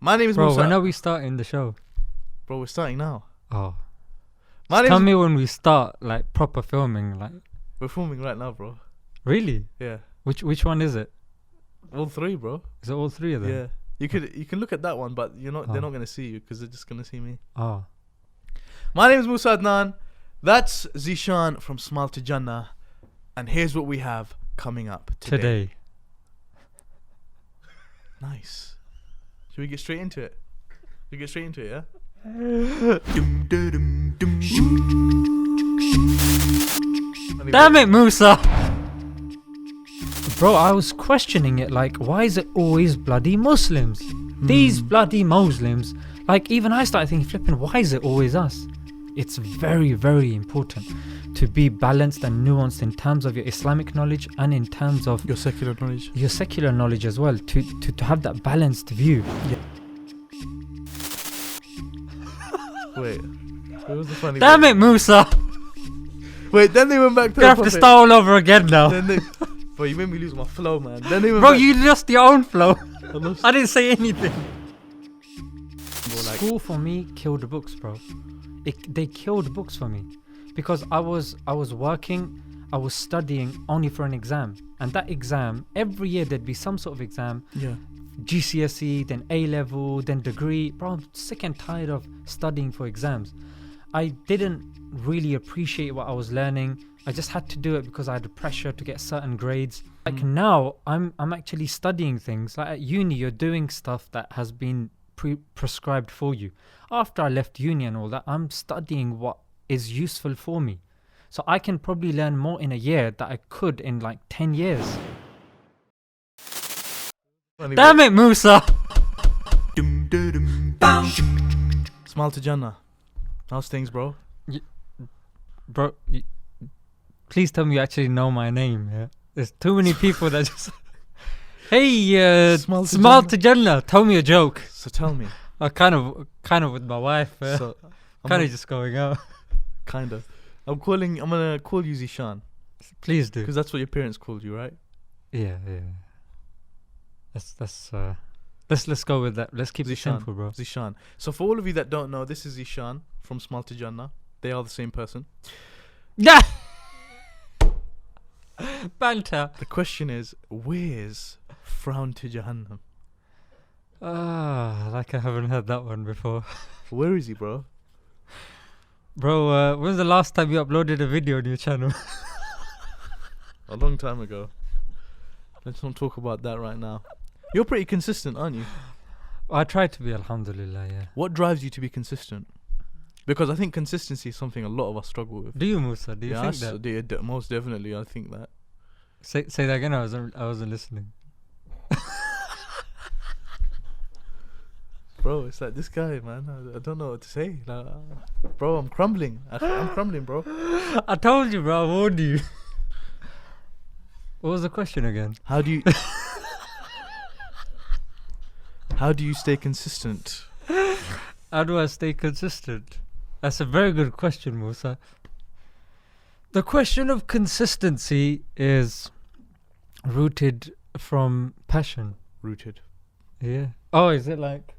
My name is Bro, Musa. when are we starting the show? Bro, we're starting now. Oh. My Tell name's... me when we start, like, proper filming. Like, We're filming right now, bro. really? Yeah. Which one is it? All three, bro. Is it all three of them? Yeah. You can look at that one, but they're not Oh. gonna see you because they're just gonna see me. Oh. My name is Musa Adnan. That's Zeeshan from Smile2Jannah. And here's what we have coming up today. Nice. Should we get straight into it? We get straight into it, yeah? Damn it, Musa! Bro, I was questioning it, like, why is it always bloody Muslims? These bloody Muslims. Like, even I started thinking, flipping, why is it always us? It's very, very important to be balanced and nuanced in terms of your Islamic knowledge and in terms of Your secular knowledge. your secular knowledge as well, to have that balanced view. Yeah. Wait. What was the funny Damn bit? it, Musa! Wait, then they went back to You have to start all over again now. Then they... Bro, you made me lose my flow, man. Then they went Bro, back... you lost your own flow. I lost... I didn't say anything. Bro, like... School for me killed books, bro. They killed books for me because I was working, I was studying only for an exam, and that exam every year there'd be some sort of exam. Yeah. GCSE, then A level, then degree. Bro, I'm sick and tired of studying for exams. I didn't really appreciate what I was learning. I just had to do it because I had the pressure to get certain grades. Like now, I'm actually studying things. Like at uni, you're doing stuff that has been prescribed for you. After I left uni and all that, I'm studying what is useful for me. So I can probably learn more in a year that I could in like 10 years. Damn it, Musa! Smile2Jannah. How's things, bro? Bro, please tell me you actually know my name, yeah? There's too many people that just... Hey, Smile2Jannah, tell me a joke. So tell me. Kind of with my wife. So, kind of just going out. Kind of. I'm gonna call you Zeeshan. Please do. Because that's what your parents called you, right? Yeah. Let's go with that. Let's keep it simple, bro. Zeeshan. So for all of you that don't know, this is Zeeshan from Smile2Jannah. They are the same person. Yeah. Banter. The question is, where's Frown to Jahannam? Like I haven't heard that one before. Where is he, bro? Bro, when's the last time you uploaded a video on your channel? A long time ago. Let's not talk about that right now. You're pretty consistent, aren't you? I try to be, alhamdulillah, yeah. What drives you to be consistent? Because I think consistency is something a lot of us struggle with. Do you, Musa? Do you think that? Most definitely, I think that. Say that again. I wasn't listening. Bro, it's like this guy, man. I don't know what to say. Like, bro, I'm crumbling. I'm crumbling, bro. I told you, bro. I warned you. What was the question again? How do you stay consistent? How do I stay consistent? That's a very good question, Musa. The question of consistency is rooted from passion. Rooted. Yeah. Oh, is it like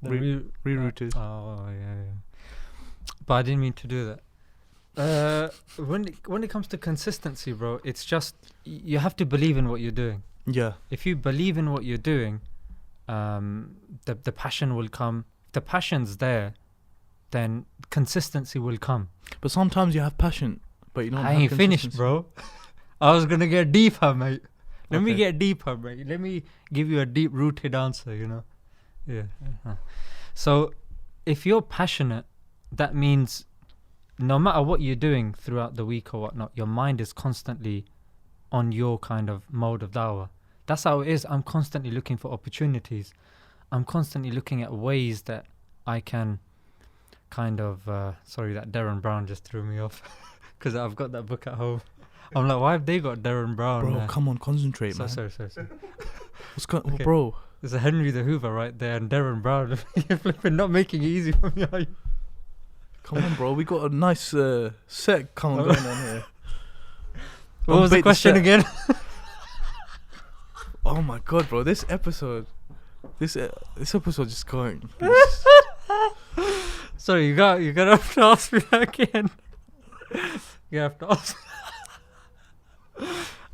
ReRooted? Oh, yeah. But I didn't mean to do that. When it comes to consistency, bro, it's just you have to believe in what you're doing. Yeah. If you believe in what you're doing, the passion will come. If the passion's there, then consistency will come. But sometimes you have passion, but you don't. I ain't finished, bro. I was gonna get deeper, mate. Let me get deeper, mate. Let me give you a deep-rooted answer. You know. Yeah. So, if you're passionate, that means no matter what you're doing throughout the week or whatnot, your mind is constantly on your kind of mode of dawah. That's how it is. I'm constantly looking for opportunities. I'm constantly looking at ways that I can kind of... sorry, that Darren Brown just threw me off because I've got that book at home. I'm like, why have they got Darren Brown? Bro, come on, concentrate, man. Sorry. What's going on, Okay. bro? There's a Henry the Hoover right there and Darren Brown. You're flipping not making it easy for me, are you? Come on, bro. We got a nice set going on here. What was the question again? Oh my god, bro. This episode, This episode just going. Sorry, you gotta have to ask me that again. You have to ask.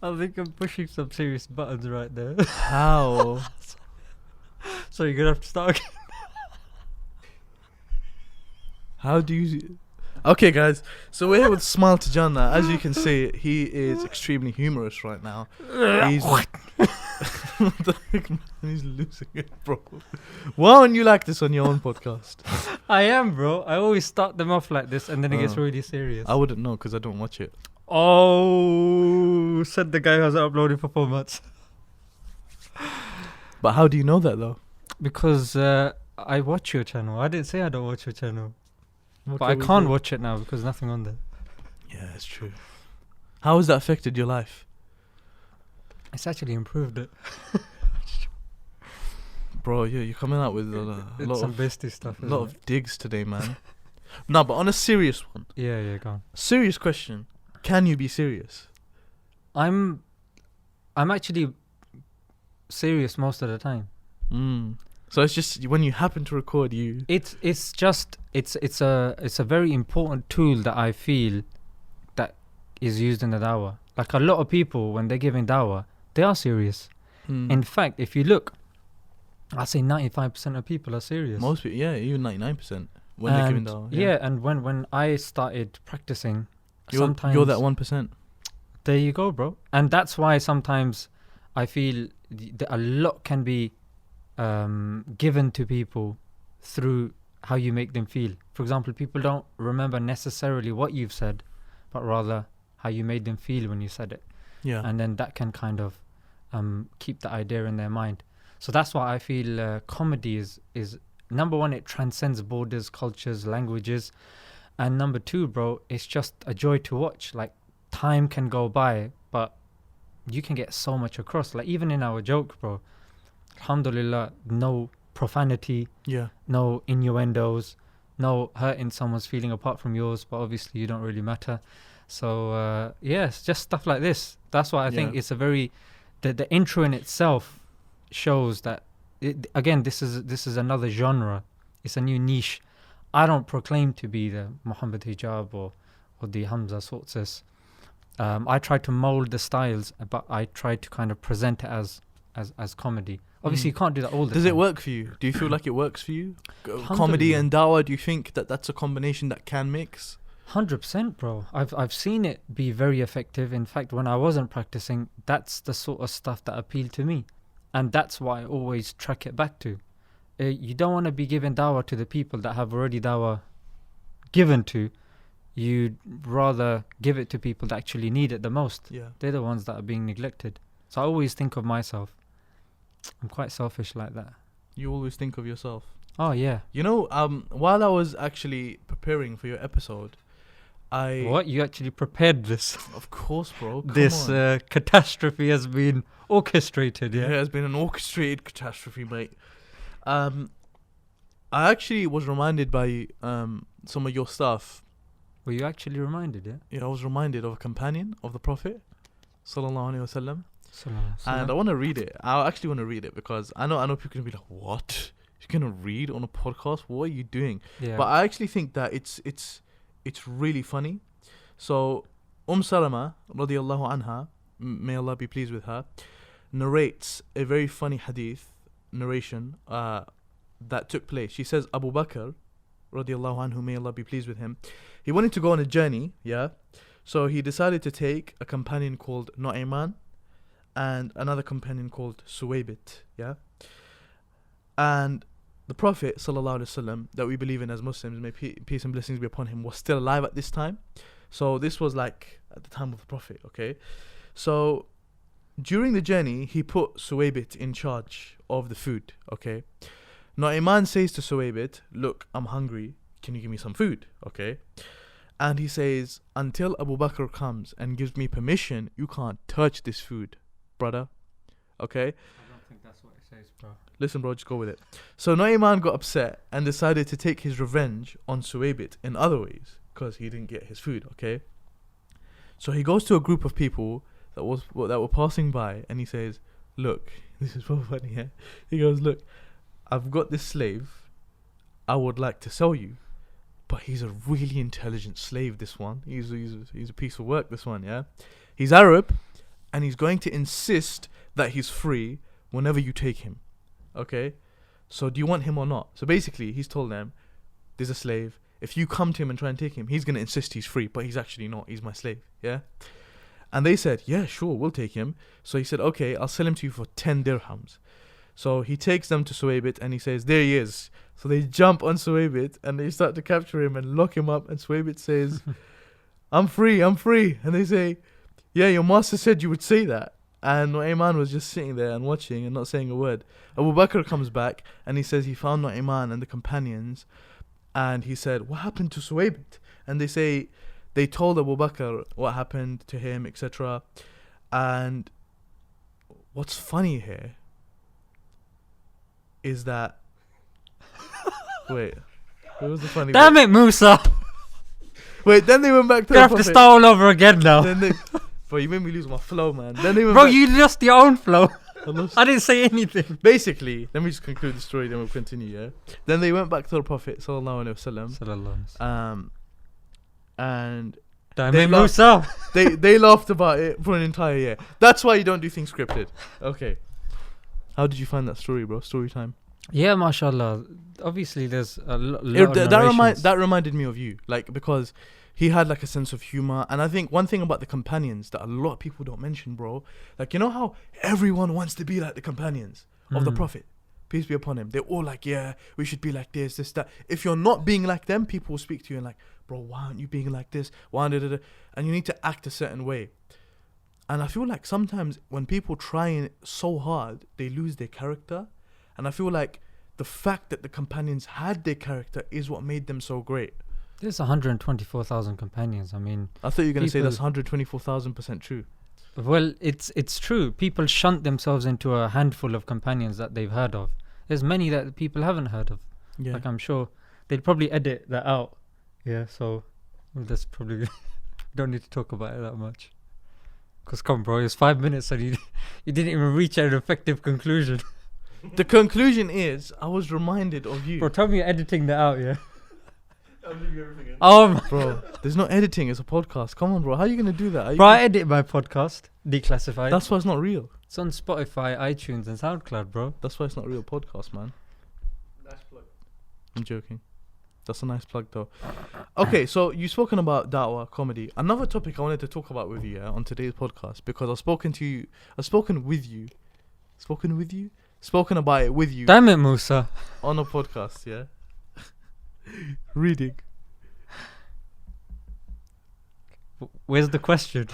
I think I'm pushing some serious buttons right there. How? So you're gonna have to start again. How do you? Okay, guys. So we're here with Smile2Jannah. As you can see, he is extremely humorous right now. He's what the heck, man? He's losing it, bro. Why don't you like this on your own podcast? I am, bro. I always start them off like this, and then it gets really serious. I wouldn't know because I don't watch it. Oh, said the guy who hasn't uploaded for 4 months. But how do you know that though? Because I watch your channel. I didn't say I don't watch your channel. What But can I we can't do? watch it now because nothing on there. Yeah, it's true. How has that affected your life? It's actually improved it. Bro, yeah, you're coming out with a It's lot some of bestie stuff. a lot of digs today, man. No, but on a serious one. Yeah, go on. Serious question. Can you be serious? I'm actually serious most of the time. So it's just when you happen to record you. It's a very important tool that I feel that is used in the dawah. Like a lot of people when they're giving dawah, they are serious. In fact, if you look, I say 95% of people are serious. Most people, yeah, even 99% when they're giving dawah. Yeah, and when I started practicing, sometimes you're that 1%. There you go, bro. And that's why sometimes I feel that a lot can be given to people through how you make them feel. For example, people don't remember necessarily what you've said, but rather how you made them feel when you said it. Yeah. And then that can kind of keep the idea in their mind. So that's why I feel comedy is number one, it transcends borders, cultures, languages. And number two, bro, it's just a joy to watch. Like, time can go by, but you can get so much across. Like, even in our joke, bro, alhamdulillah, no profanity, no innuendos, no hurting someone's feeling apart from yours, but obviously you don't really matter. So it's just stuff like this. That's why I think it's a very the intro in itself shows that again, this is another genre. It's a new niche. I don't proclaim to be the Muhammad Hijab or the Hamza Sources. I try to mold the styles, but I try to kind of present it as comedy. Obviously, you can't do that all the time. Does it work for you? Do you feel like it works for you? Comedy Alhamdulillah. and dawah, do you think that that's a combination that can mix? 100%, bro. I've seen it be very effective. In fact, when I wasn't practicing, that's the sort of stuff that appealed to me. And that's what I always track it back to. You don't want to be giving dawah to the people that have already dawah given to. You'd rather give it to people that actually need it the most. Yeah. They're the ones that are being neglected. So I always think of myself. I'm quite selfish like that. You always think of yourself. Oh, yeah. You know, while I was actually preparing for your episode, What? You actually prepared this? Of course, bro. Come This on. catastrophe has been orchestrated, Yeah, yeah? it has been an orchestrated catastrophe, mate. I actually was reminded by some of your stuff. Were you actually reminded, yeah? Yeah, I was reminded of a companion of the Prophet, sallallahu alaihi wasallam, Sallallahu and I want to read it. I actually want to read it because I know people can be like, "What? You're gonna read on a podcast? What are you doing?" yeah. But I actually think that it's really funny. So Salama radiyallahu anha, may Allah be pleased with her, narrates a very funny hadith narration that took place. She says Abu Bakr radiyallahu anhu, may Allah be pleased with him, he wanted to go on a journey, so he decided to take a companion called Nu'ayman and another companion called Suwaybit, and the Prophet sallallahu alaihi wasallam, that we believe in as Muslims, may peace and blessings be upon him, was still alive at this time. So this was like at the time of the Prophet, okay? So during the journey, he put Suwaybit in charge of the food, okay? Nu'ayman says to Suwaybit, "Look, I'm hungry. Can you give me some food?" Okay? And he says, "Until Abu Bakr comes and gives me permission, you can't touch this food, brother." Okay? I don't think that's what it says, bro. Listen, bro, just go with it. So Nu'ayman got upset and decided to take his revenge on Suwaybit in other ways because he didn't get his food, okay? So he goes to a group of people that were passing by and he says, look, this is so funny, yeah? He goes, look, I've got this slave. I would like to sell you. But he's a really intelligent slave, this one. He's a piece of work, this one, yeah? He's Arab, and he's going to insist that he's free whenever you take him. Okay? So do you want him or not? So basically, he's told them, there's a slave. If you come to him and try and take him, he's going to insist he's free, but he's actually not. He's my slave, yeah? And they said, yeah, sure, we'll take him. So he said, okay, I'll sell him to you for 10 dirhams. So he takes them to Suwaybit and he says, there he is. So they jump on Suwaybit and they start to capture him and lock him up. And Suwaybit says, I'm free. And they say, yeah, your master said you would say that. And Nu'ayman was just sitting there and watching and not saying a word. Abu Bakr comes back and he says he found Nu'ayman and the companions. And he said, what happened to Suwaybit? And they say, they told Abu Bakr what happened to him, etc. And what's funny here is that... Wait, what was the funny Damn bit? it, Musa! Wait, then they went back to You the have to Prophet. start all over again now. Then they... Bro, you made me lose my flow, man. Then they went Bro, back... you lost your own flow. I lost- I didn't say anything. Basically, let me just conclude the story, then we'll continue, yeah? Then they went back to the Prophet, sallallahu alaihi wasallam, and Damn they it, laughed- Musa! they laughed about it for an entire year. That's why you don't do things scripted. Okay. How did you find that story, bro? Story time. Yeah, mashallah. Obviously, there's a lot of narrations. That reminded me of you, like, because he had like a sense of humor. And I think one thing about the companions that a lot of people don't mention, bro, like, you know how everyone wants to be like the companions of the Prophet, peace be upon him. They're all like, yeah, we should be like this, that. If you're not being like them, people will speak to you and like, bro, why aren't you being like this? And you need to act a certain way. And I feel like sometimes when people try so hard, they lose their character. And I feel like the fact that the companions had their character is what made them so great. There's 124,000 companions. I mean, I thought you were going to say people- that's 124,000% true. well, it's true. People shunt themselves into a handful of companions that they've heard of. There's many that people haven't heard of. Yeah. Like, I'm sure they'd probably edit that out. Yeah, so that's probably... don't need to talk about it that much. Because come on, bro, it's 5 minutes and you didn't even reach an effective conclusion. The conclusion is, I was reminded of you. Bro, tell me you're editing that out, yeah? I'll leave you everything in. Oh, my... Bro, there's no editing, it's a podcast. Come on, bro, how are you going to do that? Bro, I edit my podcast, Declassified. That's why it's not real. It's on Spotify, iTunes, and SoundCloud, bro. That's why it's not a real podcast, man. Nice plug. I'm joking. That's a nice plug, though. Okay, so you've spoken about da'wah, comedy. Another topic I wanted to talk about with you on today's podcast, because I've spoken about it with you Damn it, Musa. on a podcast, yeah? Reading. Where's the question?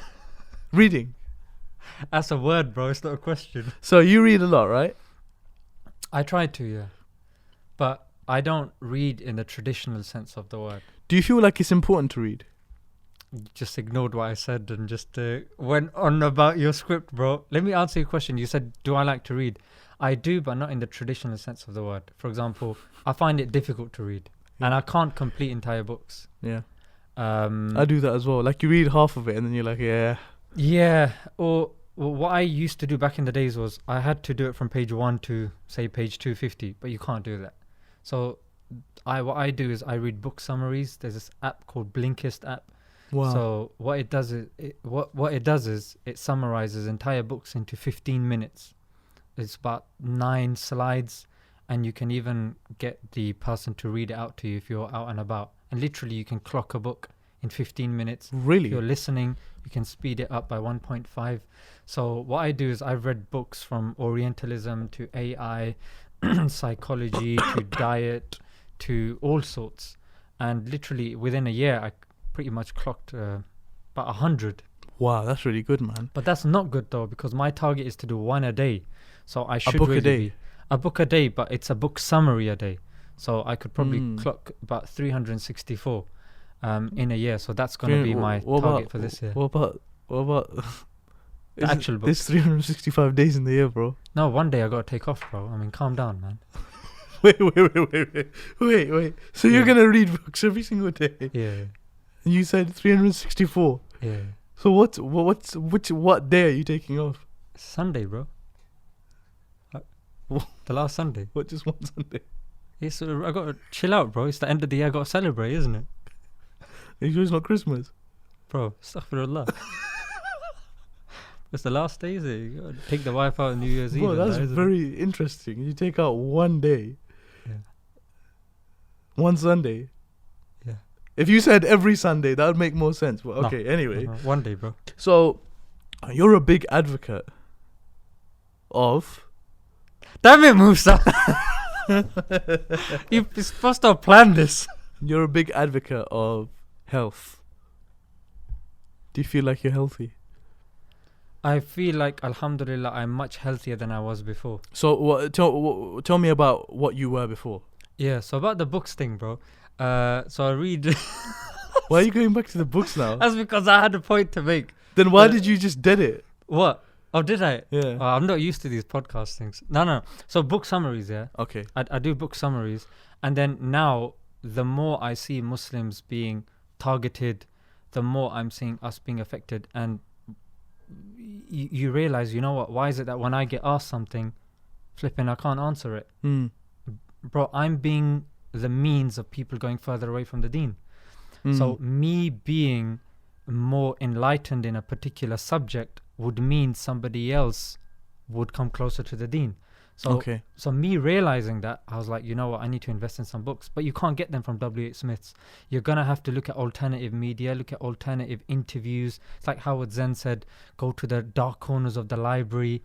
Reading. That's a word, bro. It's not a question. So you read a lot, right? I try to, yeah. But I don't read in the traditional sense of the word. Do you feel like it's important to read? Just ignored what I said and just went on about your script, bro. Let me answer your question. You said, do I like to read? I do, but not in the traditional sense of the word. For example, I find it difficult to read. Yeah. And I can't complete entire books. Yeah. I do that as well. Like, you read half of it and then you're like, yeah. Yeah. Or what I used to do back in the days was I had to do it from page 1 to, say, page 250. But you can't do that. So what I do is I read book summaries. There's this app called Blinkist app. Wow. So what it does is it summarizes entire books into 15 minutes. It's about 9 slides, and you can even get the person to read it out to you if you're out and about. And literally, you can clock a book in 15 minutes. Really? If you're listening, you can speed it up by 1.5. So what I do is I've read books from Orientalism to AI, psychology to diet to all sorts. And literally, within a year, I pretty much clocked about 100. Wow, that's really good, man. But that's not good though, because my target is to do one a day. So I should book a really day? be a book a day, but it's a book summary a day. So I could probably clock about 364 in a year. So that's going to be my target for this year. What about The actual book. It's 365 days in the year, bro. No, one day I got to take off, bro. I mean, calm down, man. Wait. So you're Yeah. gonna read books every single day? Yeah, And you said 364. yeah. So what day are you taking off? Sunday, bro. The last Sunday. What, just one Sunday? It's I got to chill out, bro. It's the end of the year. I got to celebrate, isn't it, Are you sure it's not Christmas? bro? Astaghfirullah. It's the last day, is it? You got to take the wife out on New Year's Eve. Bro, and that's that, isn't it? very interesting. You take out one day. Yeah. One Sunday. Yeah. If you said every Sunday, that would make more sense. But No. okay, anyway. One day, bro. So, you're a big advocate of... Damn it, Musa. You're supposed to have planned this. You're a big advocate of health. Do you feel like you're healthy? I feel like, alhamdulillah, I'm much healthier than I was before. So, tell me about what you were before. Yeah, so about the books thing, bro. So I read... Why are you going back to the books now? That's because I had a point to make. Then why did you just dead it? What? Oh, did I? Yeah. Oh, I'm not used to these podcast things. No. So book summaries, yeah. Okay. I do book summaries. And then now, the more I see Muslims being targeted, the more I'm seeing us being affected. And you realize, you know what? Why is it that when I get asked something, flipping, I can't answer it? Bro, I'm being the means of people going further away from the deen. So me being more enlightened in a particular subject would mean somebody else would come closer to the deen. So me realizing that, I was like, you know what, I need to invest in some books. But you can't get them from W.H. Smith's. You're going to have to look at alternative media, look at alternative interviews. It's like Howard Zen said, go to the dark corners of the library.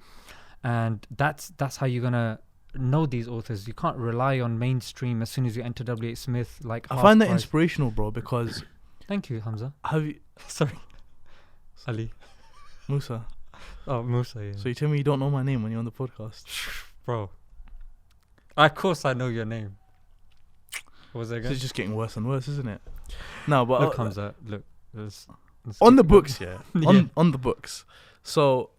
And that's how you're going to know these authors. You can't rely on mainstream as soon as you enter W.H. Smith. Like, I find that inspirational, bro, because... Thank you, Hamza. Have you... Sorry. Ali. Musa. Oh, Musa, yeah. So you tell me you don't know my name when you're on the podcast? Bro. Of course I know your name. What was it again? It's just getting worse and worse, isn't it? No, but... Look, Hamza, look. Let's on the keep books, going. yeah. On the books. So...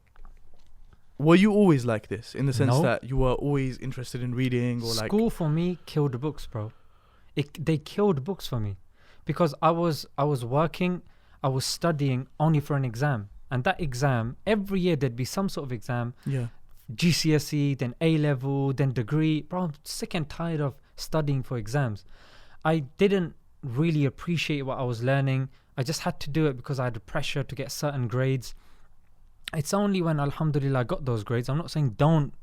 Were you always like this? In the sense No. that you were always interested in reading or like... School for me killed books, bro. They killed books for me. Because I was working, I was studying only for an exam. And that exam, every year there'd be some sort of exam. Yeah. GCSE, then A-level, then degree. Bro, I'm sick and tired of studying for exams. I didn't really appreciate what I was learning. I just had to do it because I had the pressure to get certain grades. It's only when, alhamdulillah, I got those grades. I'm not saying don't,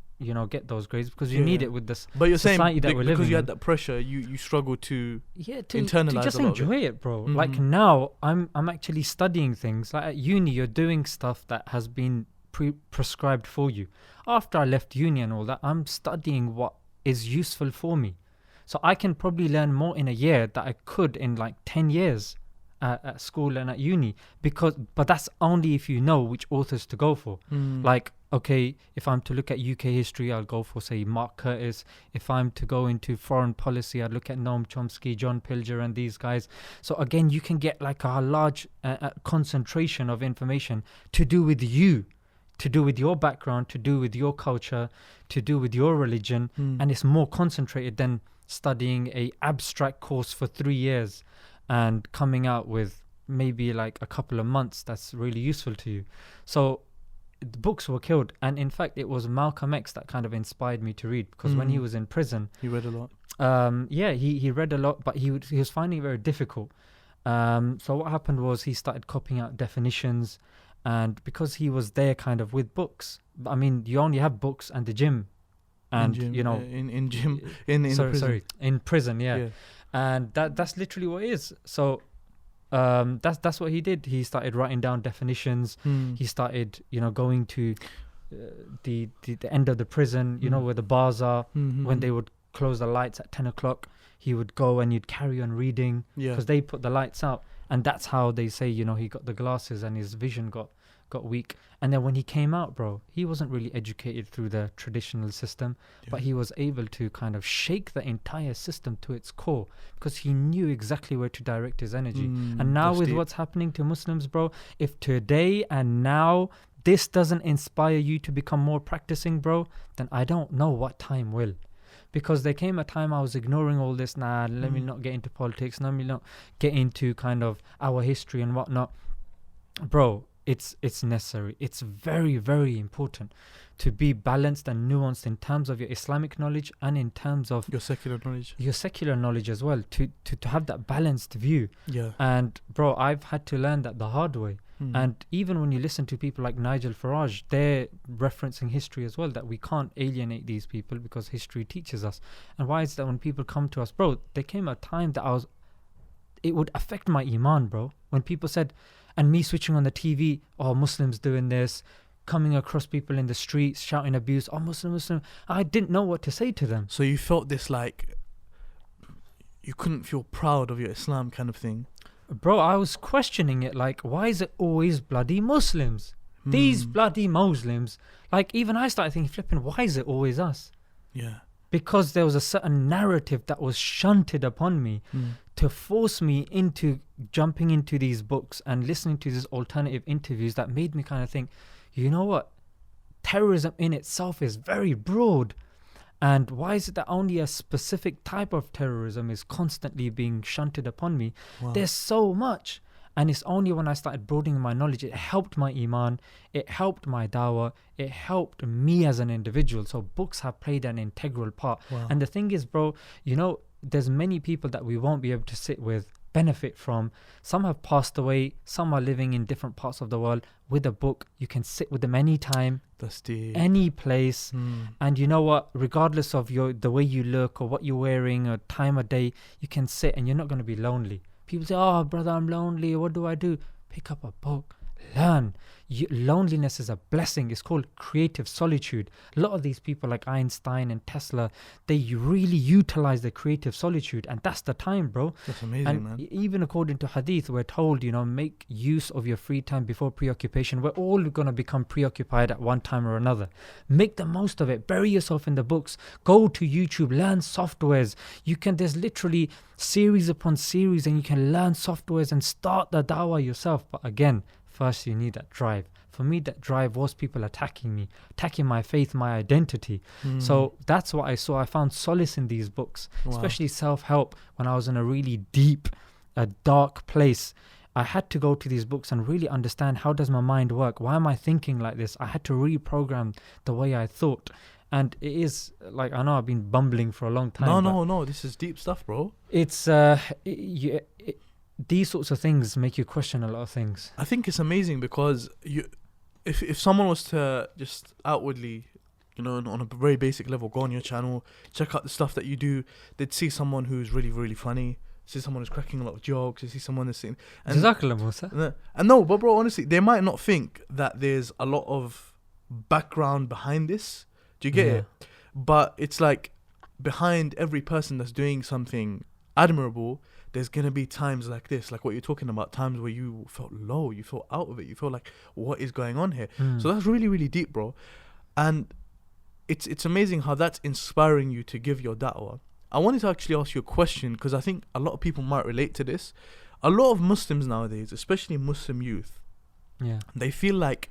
get those grades, because you need it with this but you're society saying that we're living because you in. had that pressure, you struggled to to internalize just a lot of enjoy it, bro. Mhm. Like now, I'm actually studying things. Like at uni, you're doing stuff that has been prescribed for you. After I left uni and all that, I'm studying what is useful for me. So I can probably learn more in a year that I could in like 10 years at school and at uni. But that's only if you know which authors to go for. Like, okay, if I'm to look at UK history, I'll go for, say, Mark Curtis. If I'm to go into foreign policy, I'd look at Noam Chomsky, John Pilger and these guys. So again, you can get like a large concentration of information to do with you, to do with your background, to do with your culture, to do with your religion. And it's more concentrated than studying a abstract course for 3 years and coming out with maybe like a couple of months that's really useful to you. So the books were killed. And in fact, it was Malcolm X that kind of inspired me to read, because when he was in prison, he read a lot. He read a lot, but he was finding it very difficult. So what happened was he started copying out definitions, and because he was there kind of with books, I mean, you only have books and the gym, and in prison, yeah. And that's literally what it is. So that's what he did. He started writing down definitions. He started going to the end of the prison, where the bars are, when they would close the lights at 10 o'clock. He would go and he'd carry on reading, because they put the lights out. And that's how they say, he got the glasses and his vision got weak. And then when he came out, bro, he wasn't really educated through the traditional system, but he was able to kind of shake the entire system to its core, because he knew exactly where to direct his energy. And now with what's happening to Muslims, bro, if today and now this doesn't inspire you to become more practicing, bro, then I don't know what time will. Because there came a time I was ignoring all this. Let me not get into politics. Let me not get into kind of our history and whatnot. Bro, it's necessary. It's very, very important to be balanced and nuanced in terms of your Islamic knowledge and in terms of Your secular knowledge as well, to have that balanced view. Yeah. And bro, I've had to learn that the hard way. Mm. And even when you listen to people like Nigel Farage, they're referencing history as well, that we can't alienate these people because history teaches us. And why is that when people come to us, bro, there came a time that it would affect my iman, bro, when people said, and me switching on the TV, oh, Muslims doing this, coming across people in the streets shouting abuse, oh, Muslim, I didn't know what to say to them. So you felt this, like, you couldn't feel proud of your Islam kind of thing? Bro, I was questioning it, like, why is it always bloody Muslims? These bloody Muslims. Like, even I started thinking, flipping, why is it always us? Yeah. Because there was a certain narrative that was shunted upon me to force me into jumping into these books and listening to these alternative interviews that made me kind of think, you know what? Terrorism in itself is very broad. And why is it that only a specific type of terrorism is constantly being shunted upon me? Wow. There's so much. And it's only when I started broadening my knowledge, it helped my iman, it helped my dawah, it helped me as an individual. So books have played an integral part. Wow. And the thing is, bro, you know, there's many people that we won't be able to sit with, benefit from. Some have passed away, some are living in different parts of the world. With a book, you can sit with them anytime, any place. And you know what, regardless of the way you look or what you're wearing or time of day, you can sit and you're not going to be lonely. People say, oh brother, I'm lonely, what do I do? Pick up a book, learn. Loneliness is a blessing. It's called creative solitude. A lot of these people like Einstein and Tesla, they really utilize the creative solitude, and that's the time, bro. That's amazing, and man. Even according to hadith, we're told, you know, make use of your free time before preoccupation. We're all going to become preoccupied at one time or another. Make the most of it. Bury yourself in the books. Go to YouTube, learn softwares. There's literally series upon series, and you can learn softwares and start the dawah yourself. But again, first you need that drive. For me, that drive was people attacking me, attacking my faith, my identity. So that's what I saw. I found solace in these books, especially self-help. When I was in a really deep, dark place, I had to go to these books and really understand, how does my mind work? Why am I thinking like this? I had to reprogram the way I thought. And it is, like, I know I've been bumbling for a long time. No, this is deep stuff, bro. It's these sorts of things make you question a lot of things. I think it's amazing because if someone was to just outwardly, you know, on a very basic level, go on your channel, check out the stuff that you do, they'd see someone who's really, really funny, see someone who's cracking a lot of jokes, they see someone that's saying... Jazakallah, Musa. And no, but bro, honestly, they might not think that there's a lot of background behind this. Do you get it? But it's like, behind every person that's doing something admirable, there's going to be times like this, like what you're talking about, times where you felt low, you felt out of it, you feel like, what is going on here? So that's really, really deep, bro. And it's amazing how that's inspiring you to give your da'wah. I wanted to actually ask you a question, because I think a lot of people might relate to this. A lot of Muslims nowadays, especially Muslim youth, they feel like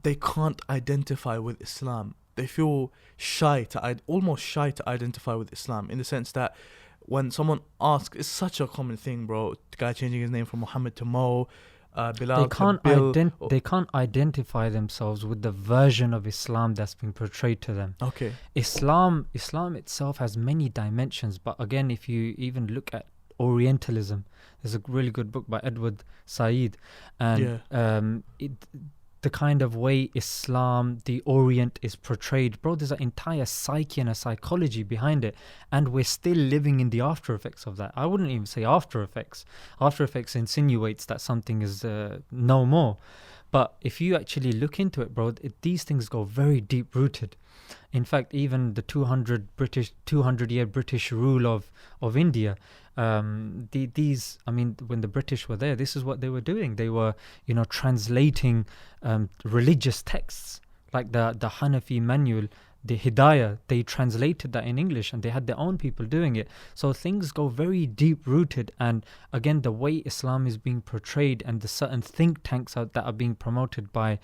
they can't identify with Islam. They feel almost shy to identify with Islam, in the sense that when someone asks, it's such a common thing, bro. The guy changing his name from Muhammad to Mo, Bilal to Bill. They can't identify themselves with the version of Islam that's been portrayed to them. Okay. Islam itself has many dimensions, but again, if you even look at Orientalism, there's a really good book by Edward Said, and the kind of way Islam, the Orient, is portrayed, bro, there's an entire psyche and a psychology behind it, and we're still living in the after effects of that. I wouldn't even say after effects. After effects insinuates that something is no more. But if you actually look into it, bro, these things go very deep rooted. In fact, even the 200-year British rule of India, when the British were there, this is what they were doing. They were, translating religious texts, like the Hanafi manual, the Hidayah. They translated that in English, and they had their own people doing it. So things go very deep rooted. And again, the way Islam is being portrayed, and the certain think tanks that are being promoted by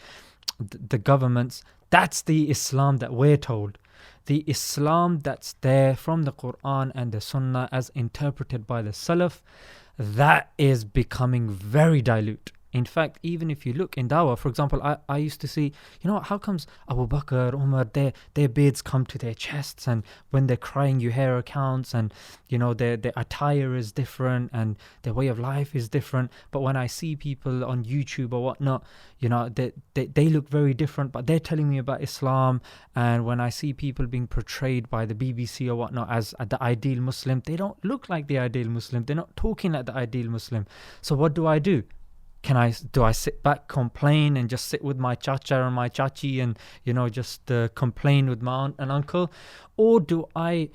the governments, that's the Islam that we're told. The Islam that's there from the Quran and the Sunnah as interpreted by the Salaf, that is becoming very dilute. In fact, even if you look in dawah, for example, I used to see, how comes Abu Bakr, Umar, their beards come to their chests, and when they're crying, your hair accounts, and, their attire is different, and their way of life is different. But when I see people on YouTube or whatnot, they look very different, but they're telling me about Islam. And when I see people being portrayed by the BBC or whatnot as the ideal Muslim, they don't look like the ideal Muslim. They're not talking like the ideal Muslim. So what do? Do I sit back, complain, and just sit with my chacha and my chachi and, just complain with my aunt and uncle? Or do I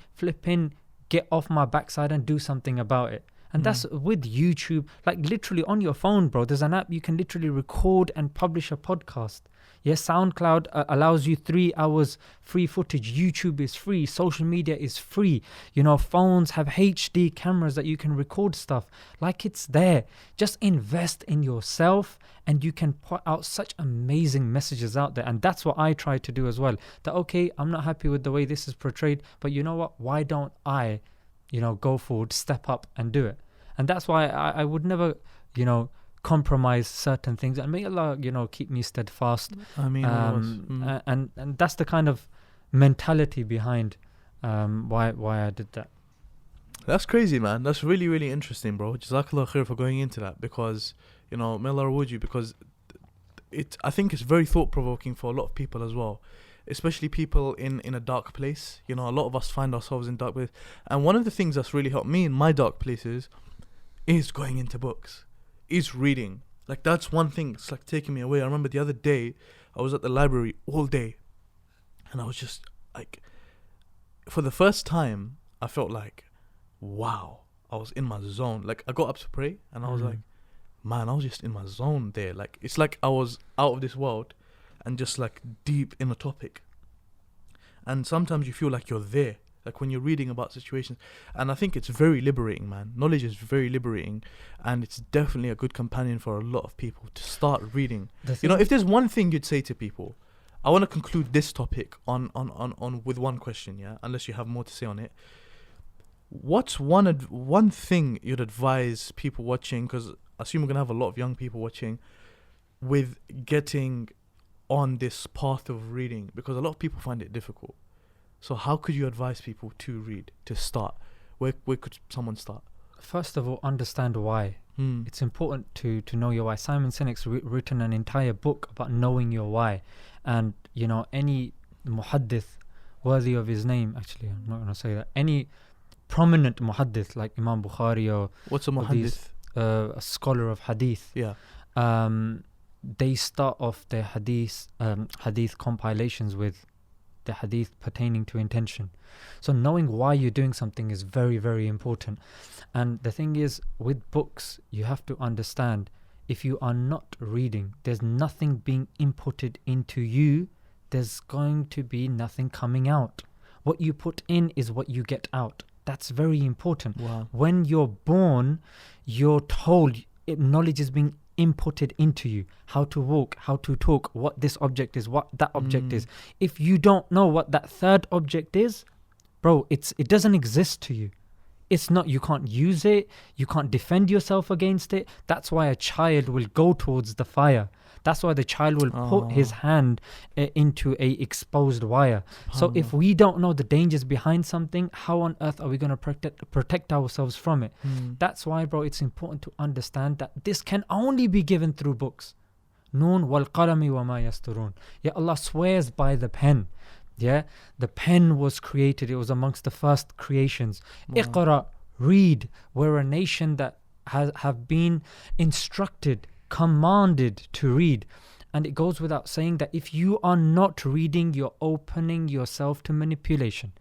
get off my backside and do something about it? And that's with YouTube, like literally on your phone, bro. There's an app you can literally record and publish a podcast. Yes, SoundCloud allows you 3 hours free footage. YouTube is free. Social media is free. Phones have HD cameras that you can record stuff. Like, it's there. Just invest in yourself and you can put out such amazing messages out there. And that's what I try to do as well. That, okay, I'm not happy with the way this is portrayed, but you know what? Why don't I, go forward, step up and do it? And that's why I would never, compromise certain things, and may Allah keep me steadfast. And that's the kind of mentality behind why I did that. That's crazy, man. That's really, really interesting, bro. Jazakallah khair for going into that, because may Allah reward you, because I think it's very thought-provoking for a lot of people as well, especially people in a dark place. A lot of us find ourselves in dark places, and one of the things that's really helped me in my dark places is going into books, is reading. Like, that's one thing. It's like taking me away. I remember the other day I was at the library all day, and I was just like, for the first time I felt like, wow, I was in my zone. Like, I got up to pray and I was like, man, I was just in my zone there. Like, it's like I was out of this world and just like deep in a topic. And sometimes you feel like you're there, like when you're reading about situations. And I think it's very liberating, man. Knowledge is very liberating, and it's definitely a good companion for a lot of people to start reading. If there's one thing you'd say to people, I want to conclude this topic on with one question, yeah, unless you have more to say on it. What's one thing you'd advise people watching, because I assume we're going to have a lot of young people watching, with getting on this path of reading, because a lot of people find it difficult. So how could you advise people to read, to start? Where could someone start? First of all, understand why. It's important to know your why. Simon Sinek's written an entire book about knowing your why. And, any muhaddith worthy of his name, actually, I'm not going to say that, any prominent muhaddith like Imam Bukhari or... What's a muhaddith? A scholar of hadith. Yeah. They start off their hadith compilations with the hadith pertaining to intention. So knowing why you're doing something is very, very important. And the thing is, with books, you have to understand, if you are not reading, there's nothing being inputted into you, there's going to be nothing coming out. What you put in is what you get out. That's very important. Wow. When you're born, you're told knowledge is being inputted into you, how to walk, how to talk, what this object is, what that object is. If you don't know what that third object is, bro, it doesn't exist to you. It's not, you can't use it, you can't defend yourself against it. That's why a child will go towards the fire. That's why the child will put his hand into a exposed wire. So if we don't know the dangers behind something, how on earth are we going to protect ourselves from it? That's why, bro, it's important to understand that this can only be given through books. Noon wal qalami wa ma yasturun. Yeah, Allah swears by the pen. Yeah, the pen was created. It was amongst the first creations. Iqra, read. We're a nation that have been instructed, commanded to read. And it goes without saying that if you are not reading, you're opening yourself to manipulation.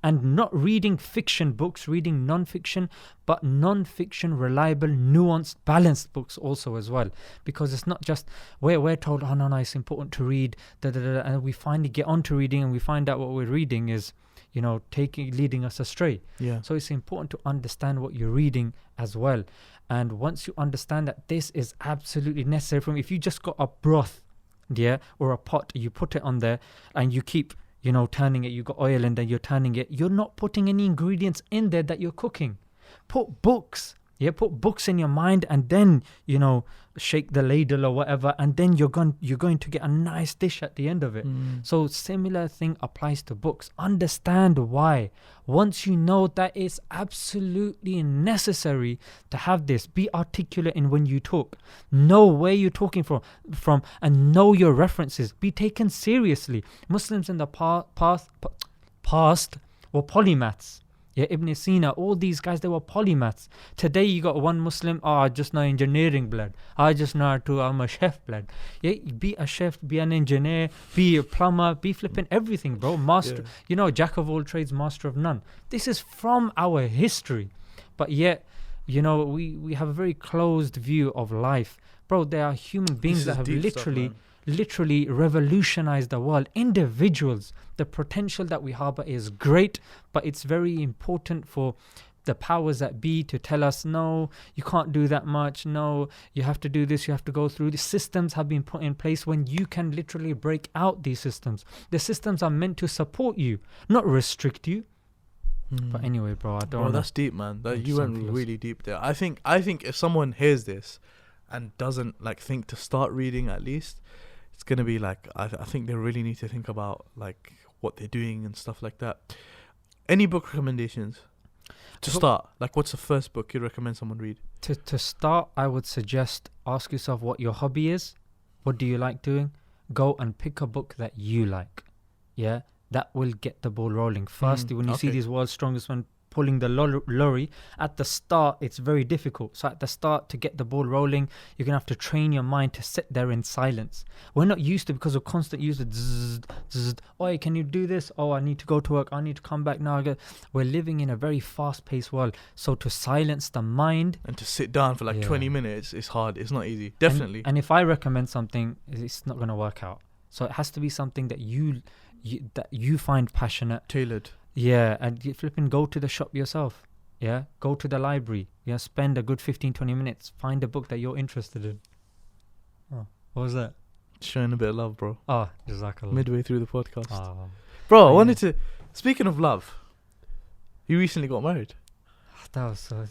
And not reading fiction books, reading non-fiction, but non-fiction, reliable, nuanced, balanced books also as well. Because it's not just, we're told, oh no, it's important to read, and we finally get onto reading and we find out what we're reading is, leading us astray. Yeah. So it's important to understand what you're reading as well. And once you understand that this is absolutely necessary, if you just got a broth, or a pot, you put it on there and you keep turning it, you got oil and then you're turning it, you're not putting any ingredients in there that you're cooking. Put books, Yeah, put books in your mind, and then, shake the ladle or whatever, and then you're going to get a nice dish at the end of it. So similar thing applies to books. Understand why. Once you know that it's absolutely necessary to have this, be articulate in when you talk. Know where you're talking from, and know your references. Be taken seriously. Muslims in the past were polymaths. Yeah, Ibn Sina, all these guys, they were polymaths. Today you got one Muslim, I just know engineering blood. I'm a chef blood. Yeah, be a chef, be an engineer, be a plumber, be flipping everything, bro. Master, jack of all trades, master of none. This is from our history. But yet, we have a very closed view of life. Bro, there are human beings that have literally revolutionized the world. Individuals, the potential that we harbor is great, but it's very important for the powers that be to tell us, no, you can't do that much, no, you have to do this, you have to go through. The systems have been put in place when you can literally break out these systems. The systems are meant to support you, not restrict you. But anyway, bro, that's deep, man. You went really deep there. I think if someone hears this and doesn't think to start reading, at least it's gonna be I think they really need to think about what they're doing and stuff like that. Any book recommendations to start? What's the first book you'd recommend someone read? To start, I would suggest ask yourself what your hobby is. What do you like doing? Go and pick a book that you like. Yeah, that will get the ball rolling. Firstly, when you see these world's strongest men pulling the lorry, at the start it's very difficult. So at the start, to get the ball rolling, you're gonna have to train your mind to sit there in silence. We're not used to, because of constant use of oh, can you do this? Oh, I need to go to work, I need to come back now. We're living in a very fast-paced world, so to silence the mind and to sit down for 20 minutes is hard. It's not easy, definitely. And if I recommend something, it's not gonna work out. So it has to be something that you find passionate, tailored. Yeah, and you go to the shop yourself. Yeah, go to the library. Yeah, spend a good 15-20 minutes. Find a book that you're interested in. Oh, what was that? Showing a bit of love, bro. Oh, Jazakallah. Midway through the podcast. Bro, I wanted to... Speaking of love, you recently got married. That was so...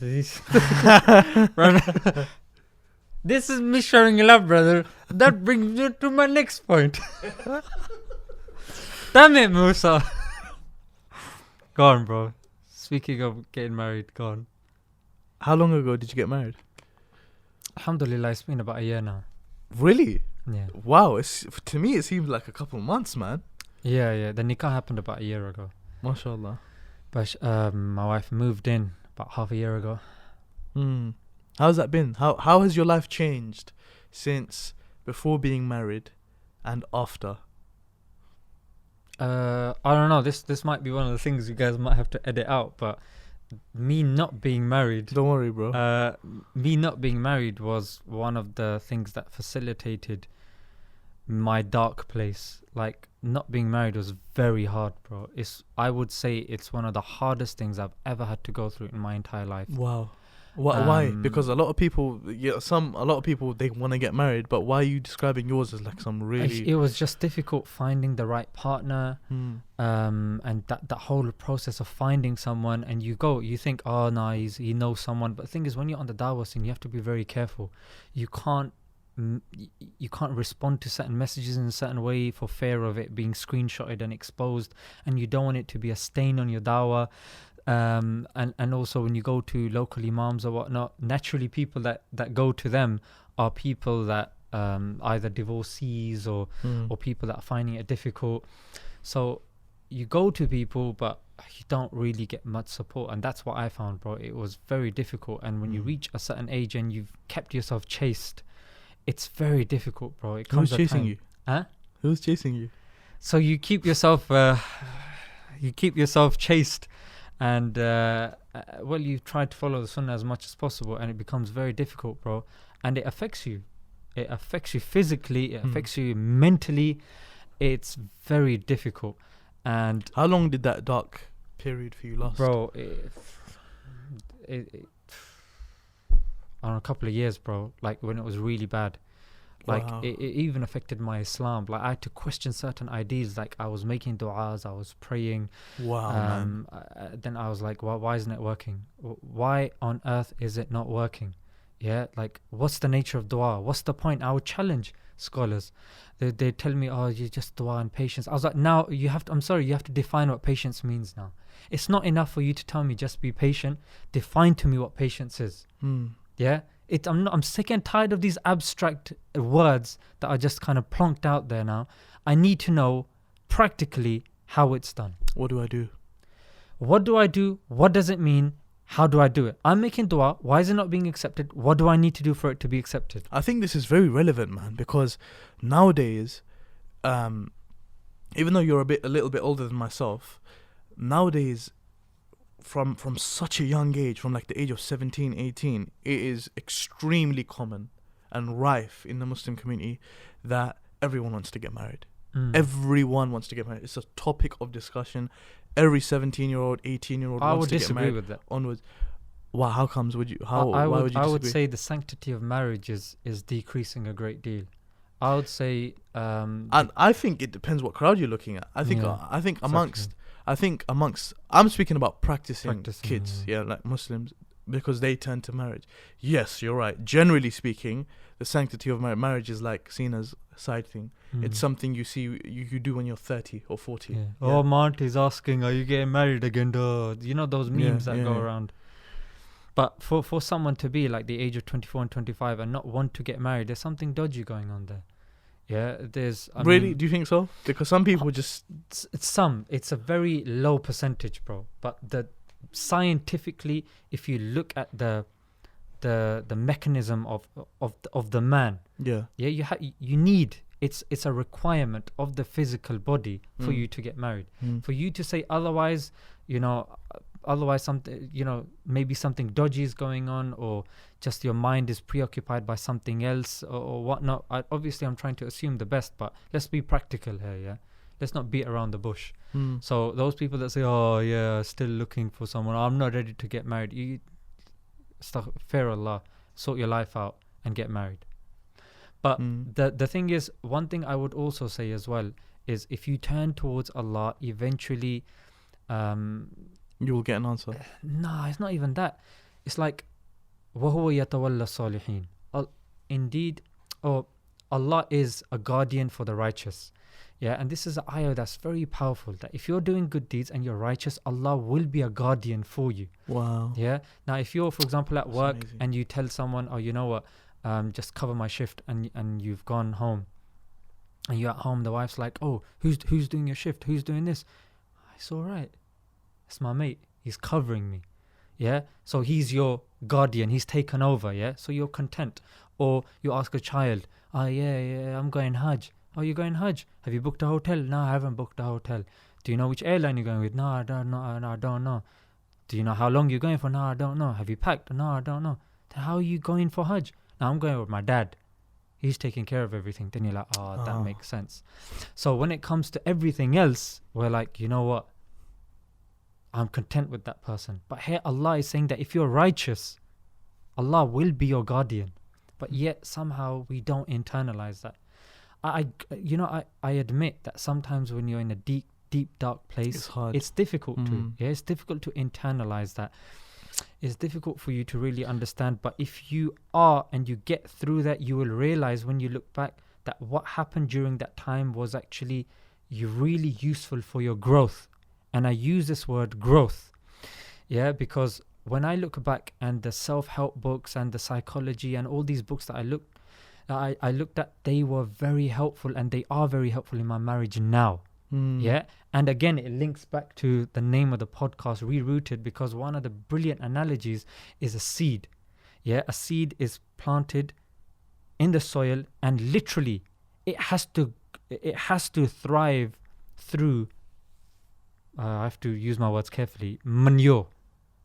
This is me showing love, brother. That brings me to my next point. Damn it, Musa. Go on, bro. Speaking of getting married, go on. How long ago did you get married? Alhamdulillah, it's been about a year now. Really? Yeah. Wow, to me it seemed like a couple of months, man. Yeah. The nikah happened about a year ago. MashaAllah. But my wife moved in about half a year ago. How's that been? How has your life changed since before being married and after? I don't know. This might be one of the things you guys might have to edit out, but me not being married. Don't worry, bro. Me not being married was one of the things that facilitated my dark place. Not being married was very hard, bro. I would say it's one of the hardest things I've ever had to go through in my entire life. Wow. Why? Because a lot of people, they want to get married, but why are you describing yours as some really? It was just difficult finding the right partner, and that whole process of finding someone, and you think, oh no, he knows someone, but the thing is, when you're on the dawah scene, you have to be very careful. You can't respond to certain messages in a certain way for fear of it being screenshotted and exposed, and you don't want it to be a stain on your dawah. And also when you go to local imams or whatnot, naturally people that go to them are people that either divorcees or people that are finding it difficult. So you go to people, but you don't really get much support, and that's what I found, bro. It was very difficult, and when you reach a certain age and you've kept yourself chaste, it's very difficult, bro. It comes. Who's chasing you? Huh? Who's chasing you? So you keep yourself chaste. And, you try to follow the sunnah as much as possible, and it becomes very difficult, bro. And it affects you. It affects you physically. It affects you mentally. It's very difficult. And how long did that dark period for you last? Bro, I don't know, a couple of years, bro. When it was really bad. Like Wow. it even affected my Islam. Like I had to question certain ideas. Like I was making du'as, I was praying. Wow, man. Then I was like, why isn't it working? Why on earth is it not working? Yeah, like what's the nature of dua? What's the point? I would challenge scholars. They tell me, oh, you just dua and patience. I was like, now you have to, I'm sorry, you have to define what patience means now. It's not enough for you to tell me just be patient. Define to me what patience is. Yeah, I'm sick and tired of these abstract words that are just kind of plonked out there now. I need to know practically how it's done. What do I do? What do I do? What does it mean? How do I do it? I'm making dua. Why is it not being accepted? What do I need to do for it to be accepted? I think this is very relevant, man, because nowadays, even though you're a little bit older than myself, nowadays, from such a young age, from like the age of 17, 18, it is extremely common and rife in the Muslim community that everyone wants to get married. Everyone wants to get married. It's a topic of discussion. Every 17-year-old, 18-year-old I wants would to get disagree married with that. onwards. Wow, how comes? Why would you I would disagree? say the sanctity of marriage is decreasing a great deal. I would say And I think it depends what crowd you're looking at. I think exactly. I'm speaking about practicing Practicing, kids, like Muslims, because they turn to marriage. Yes, you're right. Generally speaking, the sanctity of marriage is like seen as a side thing. It's something you see you do when you're 30 or 40. Yeah. Yeah. Oh, my auntie's asking, are you getting married again? Duh. You know those memes that go around. But for someone to be like the age of 24 and 25 and not want to get married, there's something dodgy going on there. Yeah, there's... I mean, Do you think so? Because some people just... It's a very low percentage, bro. But scientifically, if you look at the mechanism of the man, you need... It's a requirement of the physical body for you to get married. For you to say otherwise, something, maybe something dodgy is going on, or just your mind is preoccupied by something else or whatnot. Obviously, I'm trying to assume the best, but let's be practical here, yeah? Let's not beat around the bush. So those people that say, oh, yeah, still looking for someone, I'm not ready to get married. Fear Allah, sort your life out and get married. But the thing is, one thing I would also say as well is if you turn towards Allah, eventually... you will get an answer. No, it's not even that. It's like, وَهُوَ يَتَوَلَّى الصَّالِحِينَ. Indeed, Allah is a guardian for the righteous. Yeah, and this is an ayah that's very powerful, that if you're doing good deeds and you're righteous, Allah will be a guardian for you. Wow. Yeah. Now, if you're, for example, at work amazing. and you tell someone, oh, you know what, just cover my shift, and you've gone home, and you're at home, the wife's like, oh, who's doing your shift? Who's doing this? It's all right. It's my mate. He's covering me. Yeah. So he's your guardian. He's taken over. Yeah. So you're content. Or you ask a child, yeah, I'm going Hajj. Oh, you're going Hajj? Have you booked a hotel? No, I haven't booked a hotel. Do you know which airline you're going with? No, I don't know. Do you know how long you're going for? No, I don't know. Have you packed? No, I don't know. Then how are you going for Hajj? No, I'm going with my dad. He's taking care of everything. Then you're like, that makes sense. So when it comes to everything else, we're like, you know what? I'm content with that person. But here Allah is saying that if you're righteous, Allah will be your guardian. But yet somehow we don't internalize that. I admit that sometimes when you're in a deep, dark place, it's hard. It's difficult to. Yeah, it's difficult to internalize that. It's difficult for you to really understand. But if you are and you get through that, you will realize when you look back that what happened during that time was actually really useful for your growth. And I use this word growth, yeah, because when I look back and the self-help books and the psychology and all these books that I looked at, they were very helpful, and they are very helpful in my marriage now. Yeah. And again, it links back to the name of the podcast, ReRooted, because one of the brilliant analogies is a seed. Yeah. A seed is planted in the soil, and literally it has to thrive through, I have to use my words carefully, manure.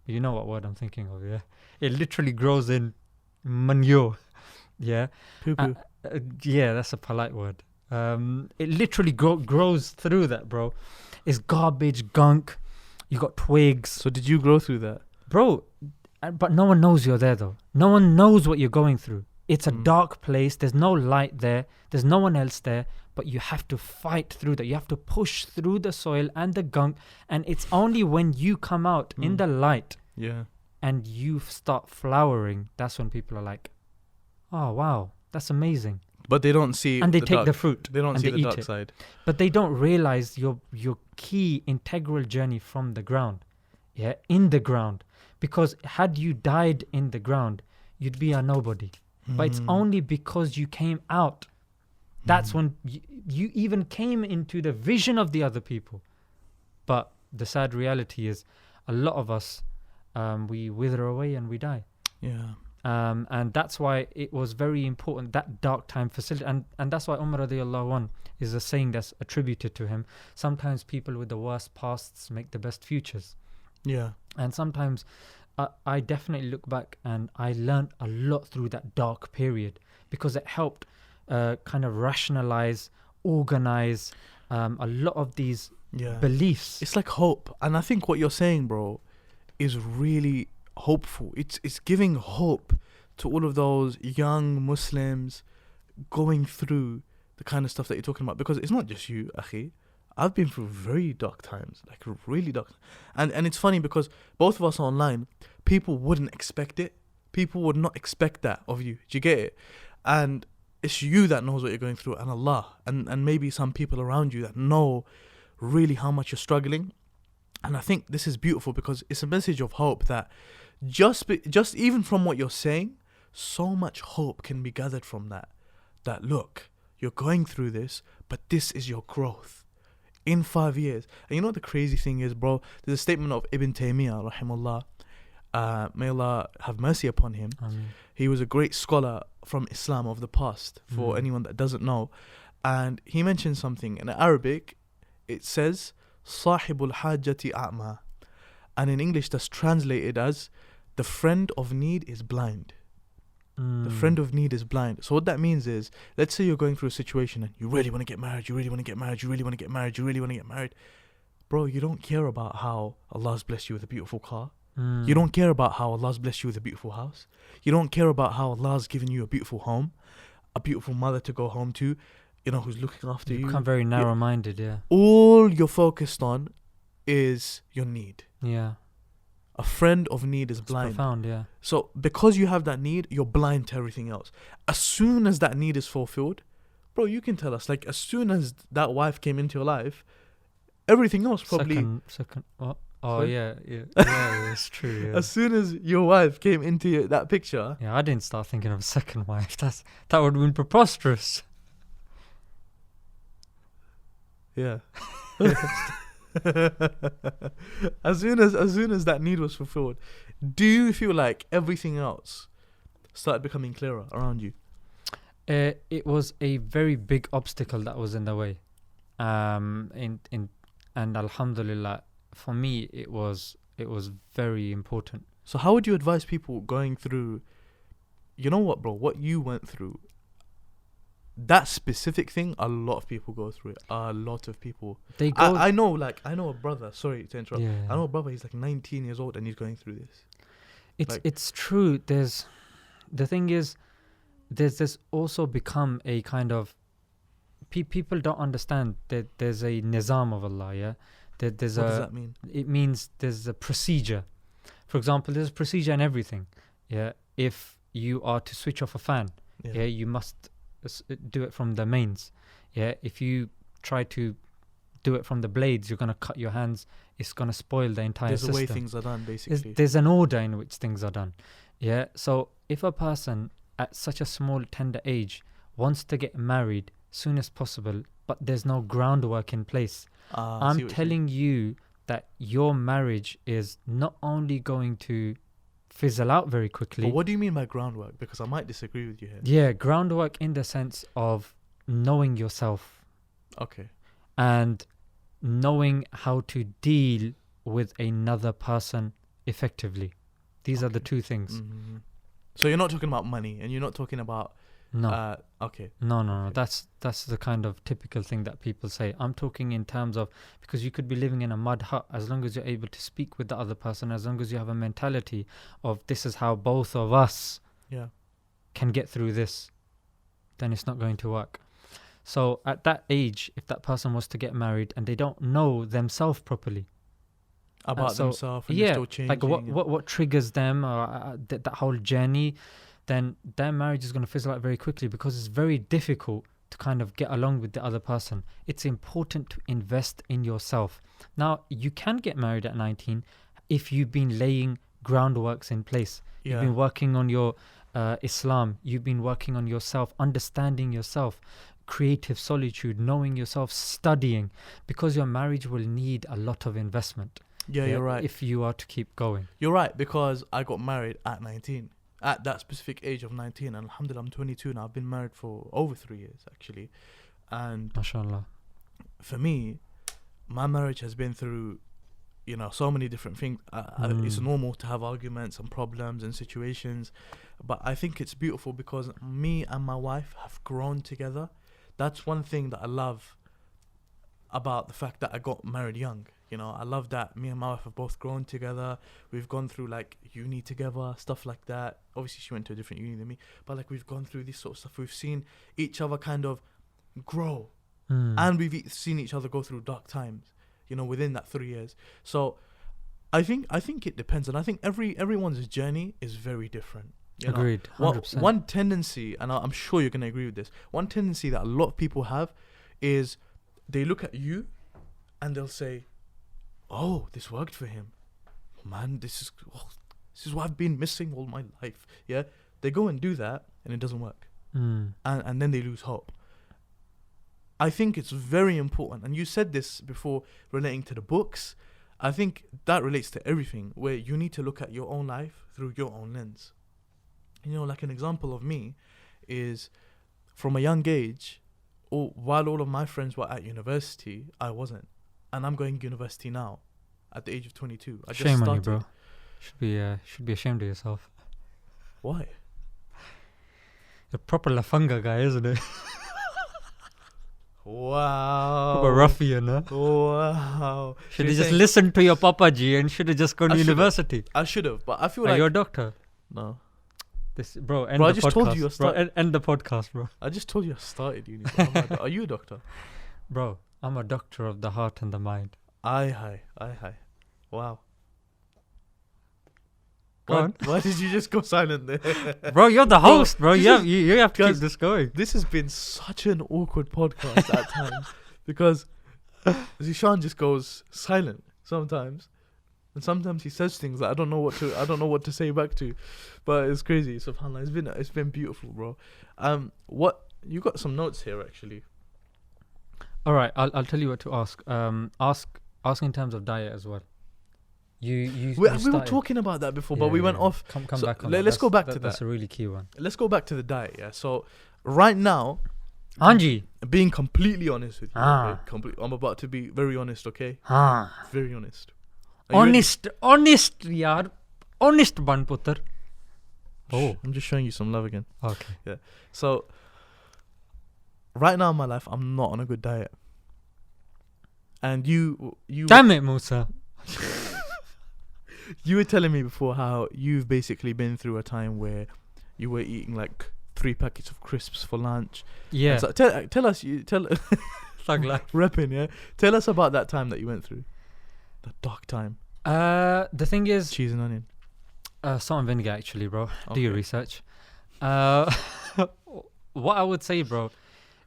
You know what word I'm thinking of, yeah? It literally grows in manure. Yeah. Poo-poo. Yeah, that's a polite word. It literally grows through that, bro. It's garbage, gunk. You got twigs. So did you grow through that? Bro, but no one knows you're there, though. No one knows what you're going through. It's a dark place. There's no light there. There's no one else there. But you have to fight through that. You have to push through the soil and the gunk. And it's only when you come out in the light and you start flowering, that's when people are like, oh, wow, that's amazing. But they don't see and they take the fruit. They don't and see they the eat dark it. side. But they don't realize your key integral journey from the ground. Yeah, in the ground. Because had you died in the ground, you'd be a nobody. But it's only because you came out. That's when you even came into the vision of the other people. But the sad reality is a lot of us, we wither away and we die. Yeah. And that's why it was very important, that dark time facility. And that's why Umar radiallahu anh is a saying that's attributed to him. Sometimes people with the worst pasts make the best futures. Yeah. And sometimes I definitely look back and I learned a lot through that dark period because it helped kind of rationalize, organize a lot of these beliefs. It's like hope. And I think what you're saying, bro, is really hopeful. It's giving hope to all of those young Muslims going through the kind of stuff that you're talking about. Because it's not just you, akhi. I've been through very dark times, like really dark. And it's funny because both of us are online, people wouldn't expect it. People would not expect that of you. Do you get it? And it's you that knows what you're going through, and Allah, and maybe some people around you that know really how much you're struggling. And I think this is beautiful because it's a message of hope that just even from what you're saying, so much hope can be gathered from that. That look, you're going through this, but this is your growth. In 5 years. And you know what the crazy thing is, bro? There's a statement of Ibn Taymiyyah, rahimahullah. May Allah have mercy upon him. He was a great scholar from Islam of the past, for anyone that doesn't know. And he mentioned something. In Arabic, it says, Sahibul hajjati a'ma. And in English, that's translated as, the friend of need is blind. The friend of need is blind. So what that means is, let's say you're going through a situation and you really want to get married, you really want to get married, you really want to get married, you really want to get married. Bro, you don't care about how Allah's blessed you with a beautiful car. You don't care about how Allah's blessed you with a beautiful house. You don't care about how Allah's given you a beautiful home, a beautiful mother to go home to, you know, who's looking after you. You become very narrow-minded, yeah. All you're focused on is your need. Yeah. A friend of need is That's blind. profound, yeah. So because you have that need, you're blind to everything else. As soon as that need is fulfilled, bro, you can tell us, like, as soon as that wife came into your life, everything else probably... Second, what? Oh, Sorry? yeah, it's true, yeah. As soon as your wife came into that picture... Yeah, I didn't start thinking of a second wife. That would have been preposterous. Yeah. as soon as that need was fulfilled, do you feel like everything else started becoming clearer around you? It was a very big obstacle that was in the way. And alhamdulillah, for me it was very important. So how would you advise people going through, you know what, bro, what you went through? That specific thing, a lot of people go through it. A lot of people. They go. I know a brother. Sorry to interrupt. Yeah. I know a brother. He's like 19 years old and he's going through this. It's true. The thing is, there's this also become a kind of. People don't understand that there's a nizam of Allah. Yeah. What does that mean? It means there's a procedure. For example, there's a procedure in everything. Yeah. If you are to switch off a fan, yeah you must do it from the mains. Yeah, if you try to do it from the blades, you're going to cut your hands. It's going to spoil the entire system. There's a way things are done, basically. There's an order in which things are done. Yeah, so if a person at such a small tender age wants to get married soon as possible, but there's no groundwork in place, I'm telling you that your marriage is not only going to fizzle out very quickly. But what do you mean by groundwork? Because I might disagree with you here. Yeah, groundwork in the sense of knowing yourself. Okay. And knowing how to deal with another person effectively. These are the two things. Mm-hmm. So you're not talking about money, and you're not talking about... No. Okay. No. That's the kind of typical thing that people say. I'm talking in terms of, because you could be living in a mud hut, as long as you're able to speak with the other person, as long as you have a mentality of this is how both of us can get through this, then it's not going to work. So at that age, if that person was to get married and they don't know themselves properly about themselves, and they're still changing. Like what triggers them, or that whole journey, then their marriage is going to fizzle out very quickly, because it's very difficult to kind of get along with the other person. It's important to invest in yourself. Now, you can get married at 19 if you've been laying groundworks in place. You've been working on your Islam. You've been working on yourself, understanding yourself, creative solitude, knowing yourself, studying, because your marriage will need a lot of investment. Yeah, you're right. If you are to keep going. You're right, because I got married at 19. At that specific age of 19, and alhamdulillah, I'm 22 now. I've been married for over 3 years, actually. And MashaAllah. For me, my marriage has been through, so many different things. It's normal to have arguments and problems and situations, but I think it's beautiful because me and my wife have grown together. That's one thing that I love about the fact that I got married young. I love that me and my wife have both grown together. We've gone through like uni together, stuff like that. Obviously she went to a different uni than me, but like we've gone through this sort of stuff. We've seen each other kind of grow, and we've seen each other go through dark times, within that 3 years. So I think it depends, and I think everyone's journey is very different. Agreed, 100%. One tendency, and I'm sure you're going to agree with this, one tendency that a lot of people have is they look at you and they'll say, oh, this worked for him. Man, this is what I've been missing all my life. Yeah, they go and do that and it doesn't work. And then they lose hope. I think it's very important, and you said this before relating to the books. I think that relates to everything, where you need to look at your own life through your own lens. Like an example of me is from a young age, while all of my friends were at university, I wasn't. And I'm going to university now at the age of 22. I just Shame started. on you, bro. Should be ashamed of yourself. Why? You're a proper Lafanga guy, isn't it? Wow. Proper ruffian, huh? Wow. Should have just listened to your Papa Ji and should have just gone to university. I should have, but I feel Are like... you a doctor? No. End I the just podcast. told you End the podcast, bro. I just told you I started uni. Are you a doctor? Bro, I'm a doctor of the heart and the mind. Aye. Wow. Why did you just go silent there? Bro, you're the host, bro. You have to keep this going. This has been such an awkward podcast at times because Zeeshan just goes silent sometimes, and sometimes he says things that I don't know what to say back to, but it's crazy. SubhanAllah, it's been beautiful, bro. What you got some notes here actually? All right, I'll tell you what to ask. Ask in terms of diet as well. We were talking about that before, but we went off. Come so back on let's go back to that. That's a really key one. Let's go back to the diet. Yeah. So right now, Anji, being completely honest with you, Ah. okay? I'm about to be very honest. Okay. Very honest. Honest, yaar. Honest ban putter. Oh, I'm just showing you some love again. Okay. Yeah. So right now in my life, I'm not on a good diet. And you Damn it, Musa. You were telling me before how you've basically been through a time where you were eating like 3 packets of crisps for lunch. Yeah. So tell us repping, yeah. Tell us about that time that you went through. That dark time. The thing is, Cheese and onion. salt and vinegar, actually, bro. Okay. Do your research. What I would say, bro,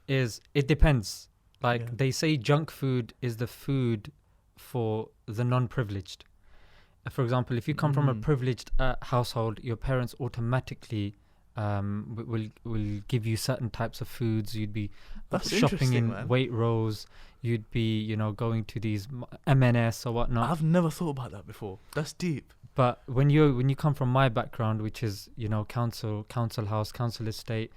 is it depends. Like they say, junk food is the food for the non-privileged. For example, if you come from a privileged household, your parents automatically will give you certain types of foods. You'd be shopping in Waitrose. You'd be, going to these M&S or whatnot. I've never thought about that before. That's deep. But when you come from my background, which is council house, council estate,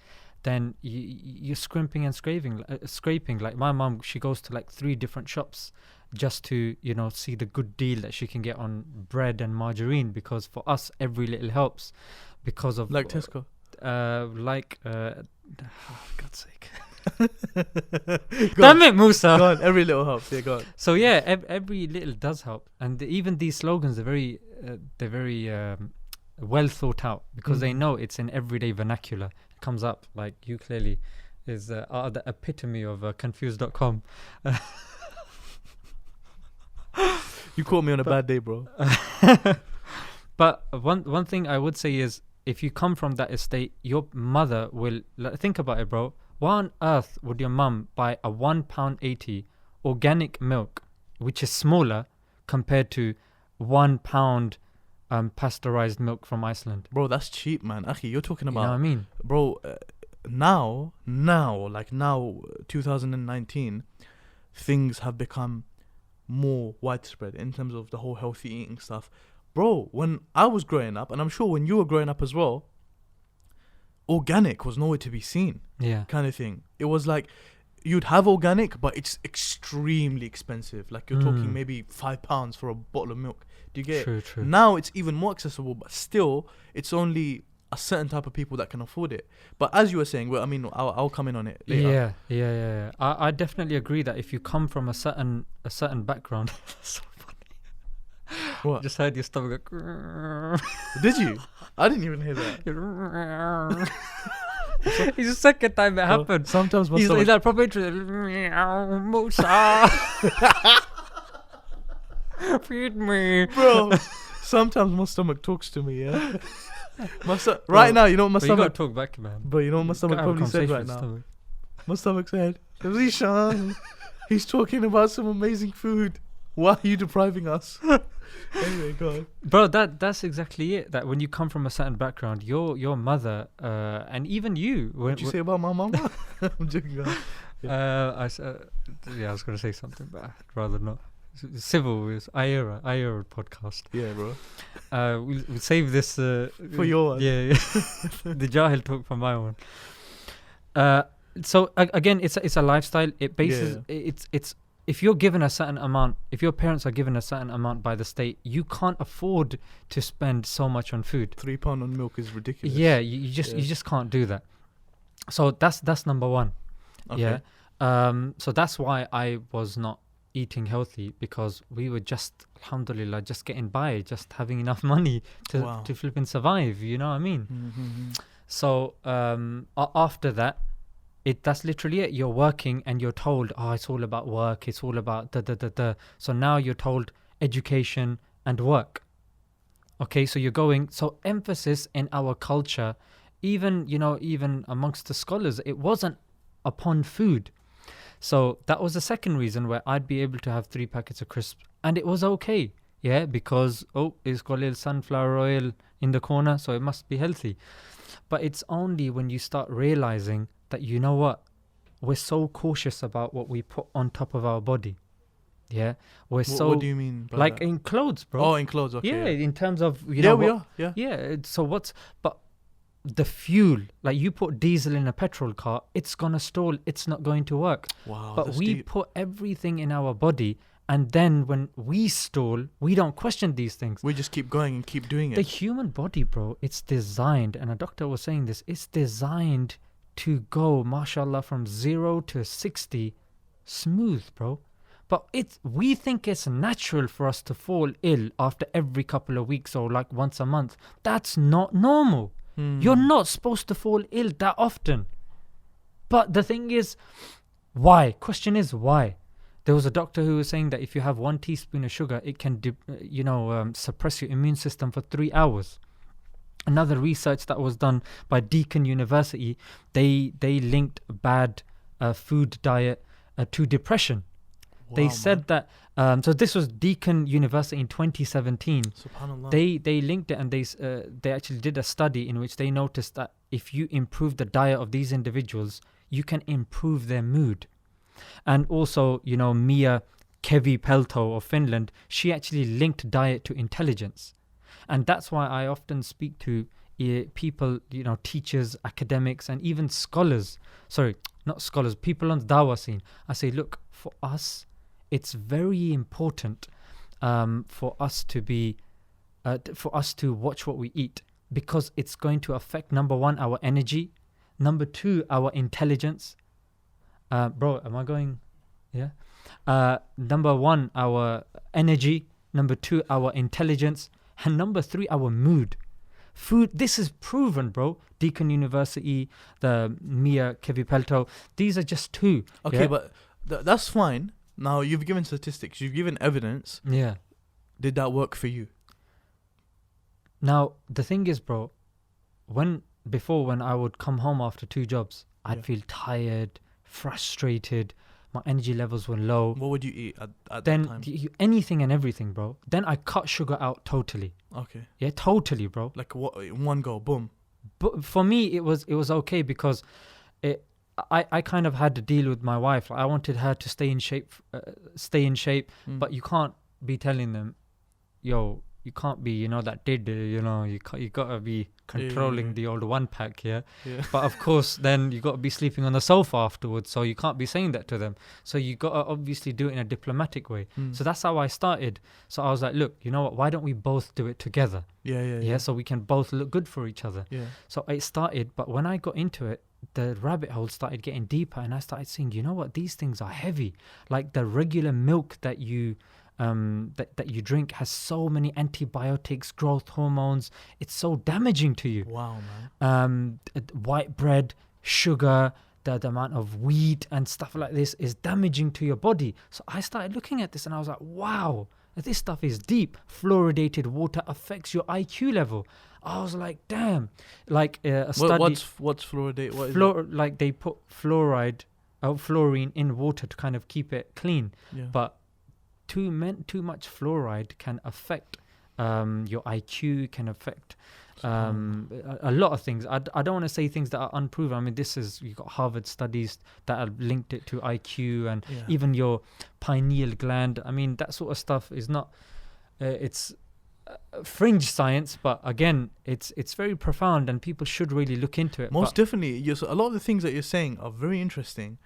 then you're scrimping and scraping. Like my mom, she goes to like 3 different shops just to see the good deal that she can get on bread and margarine, because for us every little helps, because of like Tesco. God's sake. Damn it, Musa. Go on, every little helps. Yeah, go on. So yeah, every little does help, and even these slogans are very well thought out, because they Mhm. know it's in everyday vernacular. It comes up like you clearly are the epitome of confused.com. You caught me on a But- bad day, bro. But one thing I would say is, if you come from that estate, your mother will think about it, bro. Why on earth would your mum buy a £1.80 organic milk, which is smaller compared to £1 pasteurized milk from Iceland? Bro, that's cheap, man. Akhi, you're talking You know what I about, mean? bro. Now, 2019, things have become more widespread in terms of the whole healthy eating stuff. Bro, when I was growing up, and I'm sure when you were growing up as well, organic was nowhere to be seen, Yeah. kind of thing. It was like you'd have organic, but it's extremely expensive. Like you're talking maybe £5 for a bottle of milk. Do you get it? True. Now it's even more accessible, but still, it's only a certain type of people that can afford it. But as you were saying, well, I mean, I'll come in on it later. Yeah. I definitely agree that if you come from a certain background, so funny. What? Just heard your stomach go. Did you? I didn't even hear that. It's the second time it Bro, happened. sometimes my He's stomach, that proper intro. Musa, feed me. bro. Sometimes my stomach talks to me. Yeah. Right now, you know what my But you gotta stomach, talk back, man. bro. You know what my stomach Gotta have a probably said conversation right with now. stomach. My stomach said, Zeeshan, he's talking about some amazing food. Why are you depriving us? Anyway, go on. Bro, that's exactly it. That when you come from a certain background, your mother, and even you, What you say about my mama? I'm joking. Guys. I was gonna say something, but I'd rather not. Civil is iERA podcast. Yeah, bro. We'll save this For your one. Yeah. The Jahil talk for my one. So again, it's a lifestyle. It bases it's if you're given a certain amount, if your parents are given a certain amount by the state, you can't afford to spend so much on food. £3 on milk is ridiculous. Yeah, you just can't do that. So that's number one. Okay. Yeah. So that's why I was not eating healthy, because we were just, alhamdulillah, just getting by, just having enough money to flip and survive. You know what I mean? Mm-hmm. So after that, that's literally it. You're working and you're told, oh, it's all about work. It's all about da. So now you're told education and work. Okay, so you're going. So emphasis in our culture, even amongst the scholars, it wasn't upon food. So that was the second reason where I'd be able to have 3 packets of crisps, and it was okay. Yeah, because it's got a little sunflower oil in the corner, so it must be healthy. But it's only when you start realizing that, you know what, we're so cautious about what we put on top of our body. Yeah, what do you mean by like that? in clothes, bro? Oh, in clothes, okay. Yeah, in terms of We are. Yeah. Yeah. So but the fuel, like you put diesel in a petrol car, it's gonna stall. It's not going to work. Wow. But that's we deep. put everything in our body, and then when we stall, we don't question these things. We just keep going and keep doing it. The human body, bro, it's designed, and a doctor was saying this, it's designed to go, mashallah, from 0 to 60 smooth, bro. But we think it's natural for us to fall ill after every couple of weeks or like once a month. That's not normal. You're not supposed to fall ill that often. But the thing is, why? Question is, why? There was a doctor who was saying that if you have 1 teaspoon of sugar, it can suppress your immune system for 3 hours. Another research that was done by Deakin University, they linked bad food diet to depression. They said that, so this was Deakin University in 2017. Subhanallah. They linked it, and they actually did a study in which they noticed that if you improve the diet of these individuals, you can improve their mood. And also, Mia Kevi-Pelto of Finland, she actually linked diet to intelligence. And that's why I often speak to people, teachers, academics, and even scholars. Sorry, not scholars, people on the dawah scene. I say, look, for us, it's very important for us to watch what we eat, because it's going to affect, number one, our energy, number two, our intelligence. Bro, am I going? Yeah. Number one, our energy. Number two, our intelligence. And number three, our mood. Food, this is proven, bro. Deakin University, the Mia Kevipelto, these are just two. Okay, yeah? but that's fine. Now, you've given statistics, you've given evidence. Yeah. Did that work for you? Now, the thing is, bro, when I would come home after 2 jobs, I'd feel tired, frustrated, my energy levels were low. What would you eat at that Then time? anything and everything, bro. Then I cut sugar out totally. Okay. Yeah, totally, bro. Like what? In one go, boom. But for me, it was okay because I kind of had to deal with my wife. I wanted her to stay in shape, but you can't be telling them, yo, you can't be, that did, you gotta be controlling the old 1-pack, yeah? But of course, then you gotta be sleeping on the sofa afterwards, so you can't be saying that to them. So you gotta obviously do it in a diplomatic way. So that's how I started. So I was like, look, you know what? Why don't we both do it together? Yeah. So we can both look good for each other. Yeah. So it started, but when I got into it, the rabbit hole started getting deeper, and I started seeing, you know what? These things are heavy. Like the regular milk that you that you drink has so many antibiotics, growth hormones. It's so damaging to you. Wow, man. White bread, sugar, the amount of wheat and stuff like this is damaging to your body. So I started looking at this and I was like, wow, this stuff is deep. Fluoridated water affects your IQ level. I was like, damn. Like a study. What's fluoridate? What is like they put fluorine in water to kind of keep it clean. Yeah. But too much fluoride can affect your IQ, can affect a lot of things. I don't want to say things that are unproven. I mean, you've got Harvard studies that have linked it to IQ and even your pineal gland. I mean, that sort of stuff is not, it's fringe science, but again, it's very profound and people should really look into it. Most definitely. A lot of the things that you're saying are very interesting.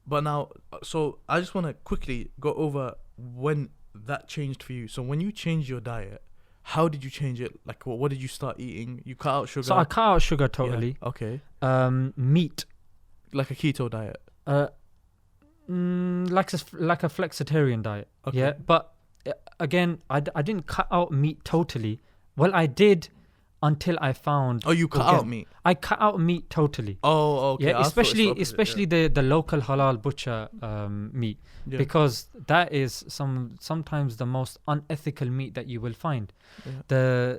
But now, so I just want to quickly go over when that changed for you. So when you changed your diet, how did you change it? Like, what did you start eating? You cut out sugar? So I cut out sugar totally. Yeah. Okay. Meat. Like a keto diet? Like a flexitarian diet. Okay. Yeah, but again, I didn't cut out meat totally. Well, I did until I found... Oh, you cut out meat? I cut out meat totally. Oh, okay. Yeah, especially the local halal butcher meat. Yeah. Because that is sometimes the most unethical meat that you will find. Yeah.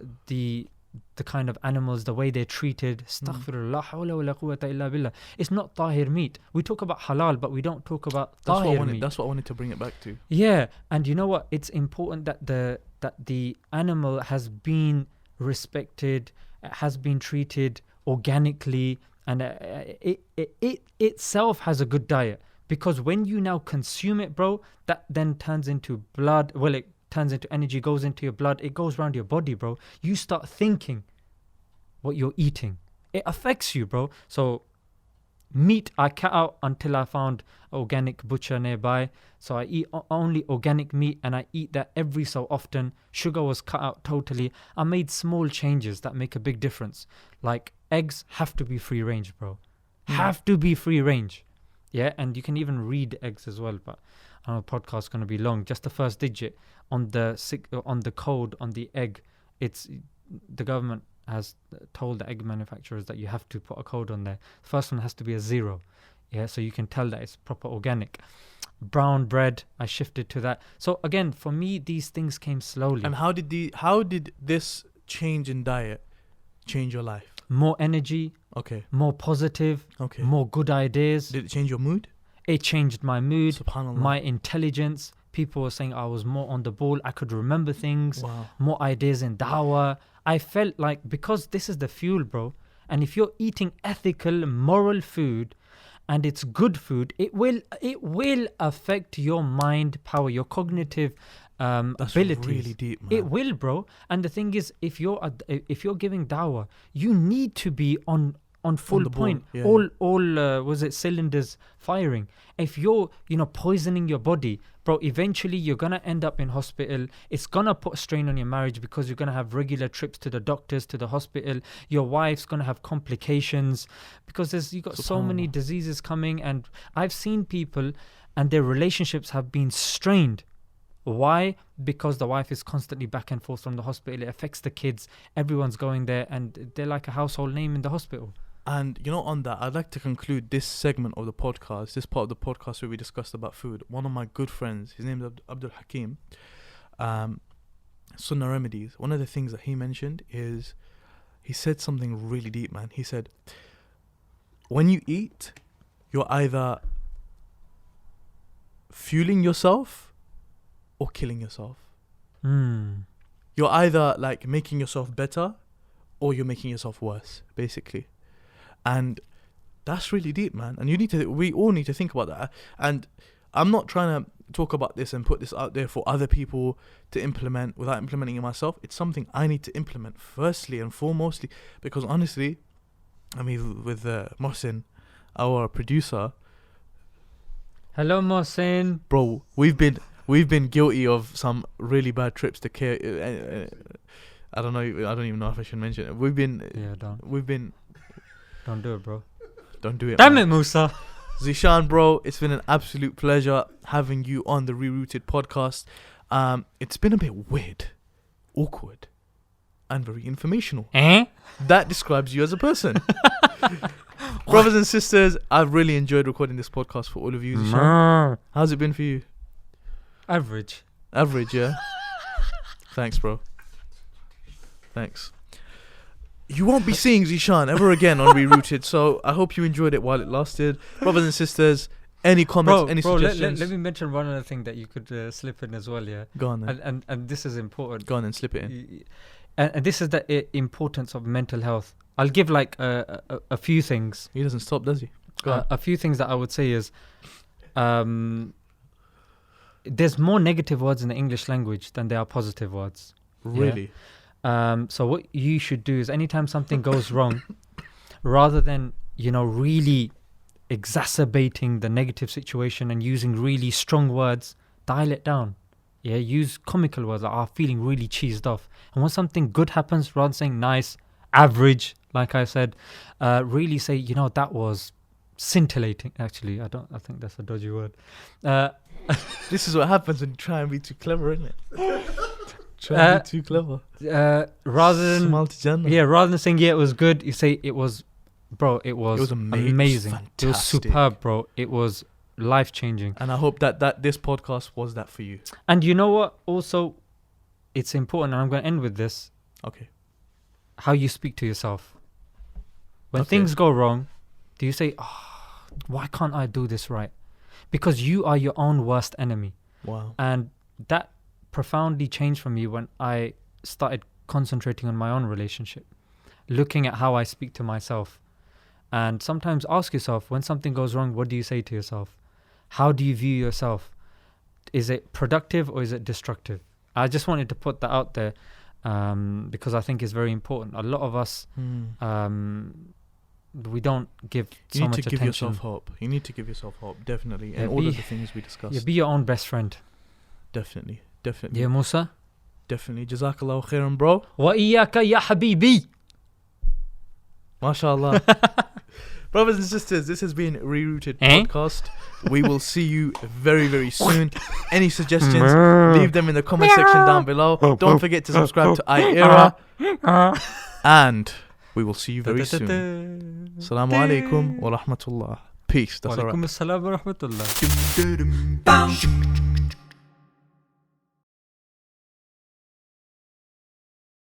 The kind of animals, the way they're treated, astaghfirullah, hawla wa la quwwata illa billah. It's not tahir meat. We talk about halal, but we don't talk about tahir meat. That's what I wanted to bring it back to. Yeah, and you know what? It's important that the animal has been respected, has been treated organically, and it itself has a good diet. Because when you now consume it, bro, that then turns into blood. Well, it turns into energy, goes into your blood, it goes around your body, bro. You start thinking what you're eating. It affects you, bro. So meat I cut out until I found organic butcher nearby. So I eat only organic meat, and I eat that every so often. Sugar was cut out totally. I made small changes that make a big difference. Like eggs have to be free range, bro. Have to be free range. Yeah, and you can even read eggs as well, but I know the podcast's going to be long. Just the first digit on the code on the egg, it's the government has told the egg manufacturers that you have to put a code on there. The first one has to be a 0. Yeah, so you can tell that it's proper organic. Brown bread, I shifted to that. So again, for me, these things came slowly. And how did this change in diet change your life? More energy. Okay. More positive. Okay. More good ideas. Did it change your mood? It changed my mood. SubhanAllah. My intelligence. People were saying I was more on the ball. I could remember things. Wow. More ideas in dawah. I felt like, because this is the fuel, bro. And if you're eating ethical, moral food, and it's good food, it will affect your mind power, your cognitive abilities. That's really deep, man. It will, bro. And the thing is, if you're giving dawah, you need to be on full point. Yeah. All cylinders firing. If you're poisoning your body, bro, eventually you're gonna end up in hospital. It's gonna put a strain on your marriage because you're gonna have regular trips to the doctors, to the hospital. Your wife's gonna have complications because you've got so many diseases coming. And I've seen people and their relationships have been strained Why? Because the wife is constantly back and forth from the hospital. It affects the kids. Everyone's going there, and they're like a household name in the hospital. And on that, I'd like to conclude this segment of the podcast, this part of the podcast where we discussed about food. One of my good friends, his name is Abdul Hakim, Sunnah Remedies. One of the things that he mentioned is, he said something really deep, man. He said, when you eat, you're either fueling yourself or killing yourself. You're either like making yourself better or you're making yourself worse, basically. And that's really deep, man. And we all need to think about that. And I'm not trying to talk about this and put this out there for other people to implement without implementing it myself. It's something I need to implement firstly and foremostly, because honestly, I mean, with Mohsin, our producer. Hello, Mohsin. Bro, we've been guilty of some really bad trips to care. I don't even know if I should mention it. Don't do it, bro. Don't do it. Damn man. it, Musa. Zeeshan, bro, it's been an absolute pleasure having you on the ReRooted podcast. It's been a bit weird, awkward, and very informational. That describes you as a person. Brothers and sisters, I've really enjoyed recording this podcast for all of you, Zeeshan. How's it been for you? Average, yeah? Thanks, bro. Thanks. You won't be seeing Zeeshan ever again on ReRooted, so I hope you enjoyed it while it lasted. Brothers and sisters, any comments, any suggestions? Let me mention one other thing that you could slip in as well, yeah? Go on then. And this is important. Go on and slip it in. And this is the importance of mental health. I'll give like a few things. He doesn't stop, does he? Go on. A few things that I would say is, there's more negative words in the English language than there are positive words. Really? Yeah? So what you should do is, anytime something goes wrong, rather than, really exacerbating the negative situation and using really strong words, dial it down. Yeah, use comical words like, feeling really cheesed off. And when something good happens, rather than saying nice, average, like I said, really say, that was scintillating. Actually, I think that's a dodgy word. This is what happens when you try and be too clever, isn't it? Try to be too clever. Rather than Smile2Jannah. rather than saying it was good, you say it was, bro. It was amazing. It was superb, bro. It was life changing. And I hope that this podcast was that for you. And you know what? Also, it's important, and I'm going to end with this. Okay. How you speak to yourself. When things go wrong, do you say, why can't I do this right? Because you are your own worst enemy. Wow. And that profoundly changed for me when I started concentrating on my own relationship, looking at how I speak to myself. And sometimes ask yourself, when something goes wrong, what do you say to yourself? How do you view yourself? Is it productive or is it destructive? I just wanted to put that out there because I think it's very important. A lot of us, we don't give so much attention. You need to give yourself hope. You need to give yourself hope, definitely. And all of the things we discussed. Yeah, be your own best friend. Definitely. Yeah, Musa? Definitely. Jazakallahu khairan, bro. Wa iyaka ya habibi. MashaAllah. Brothers and sisters, this has been ReRooted podcast. We will see you very, very soon. Any suggestions, leave them in the comment section down below. Don't forget to subscribe to iERA. And we will see you very soon. Assalamu alaikum wa rahmatullah. Peace. That's all right. Wa alaikum assalam wa rahmatullah.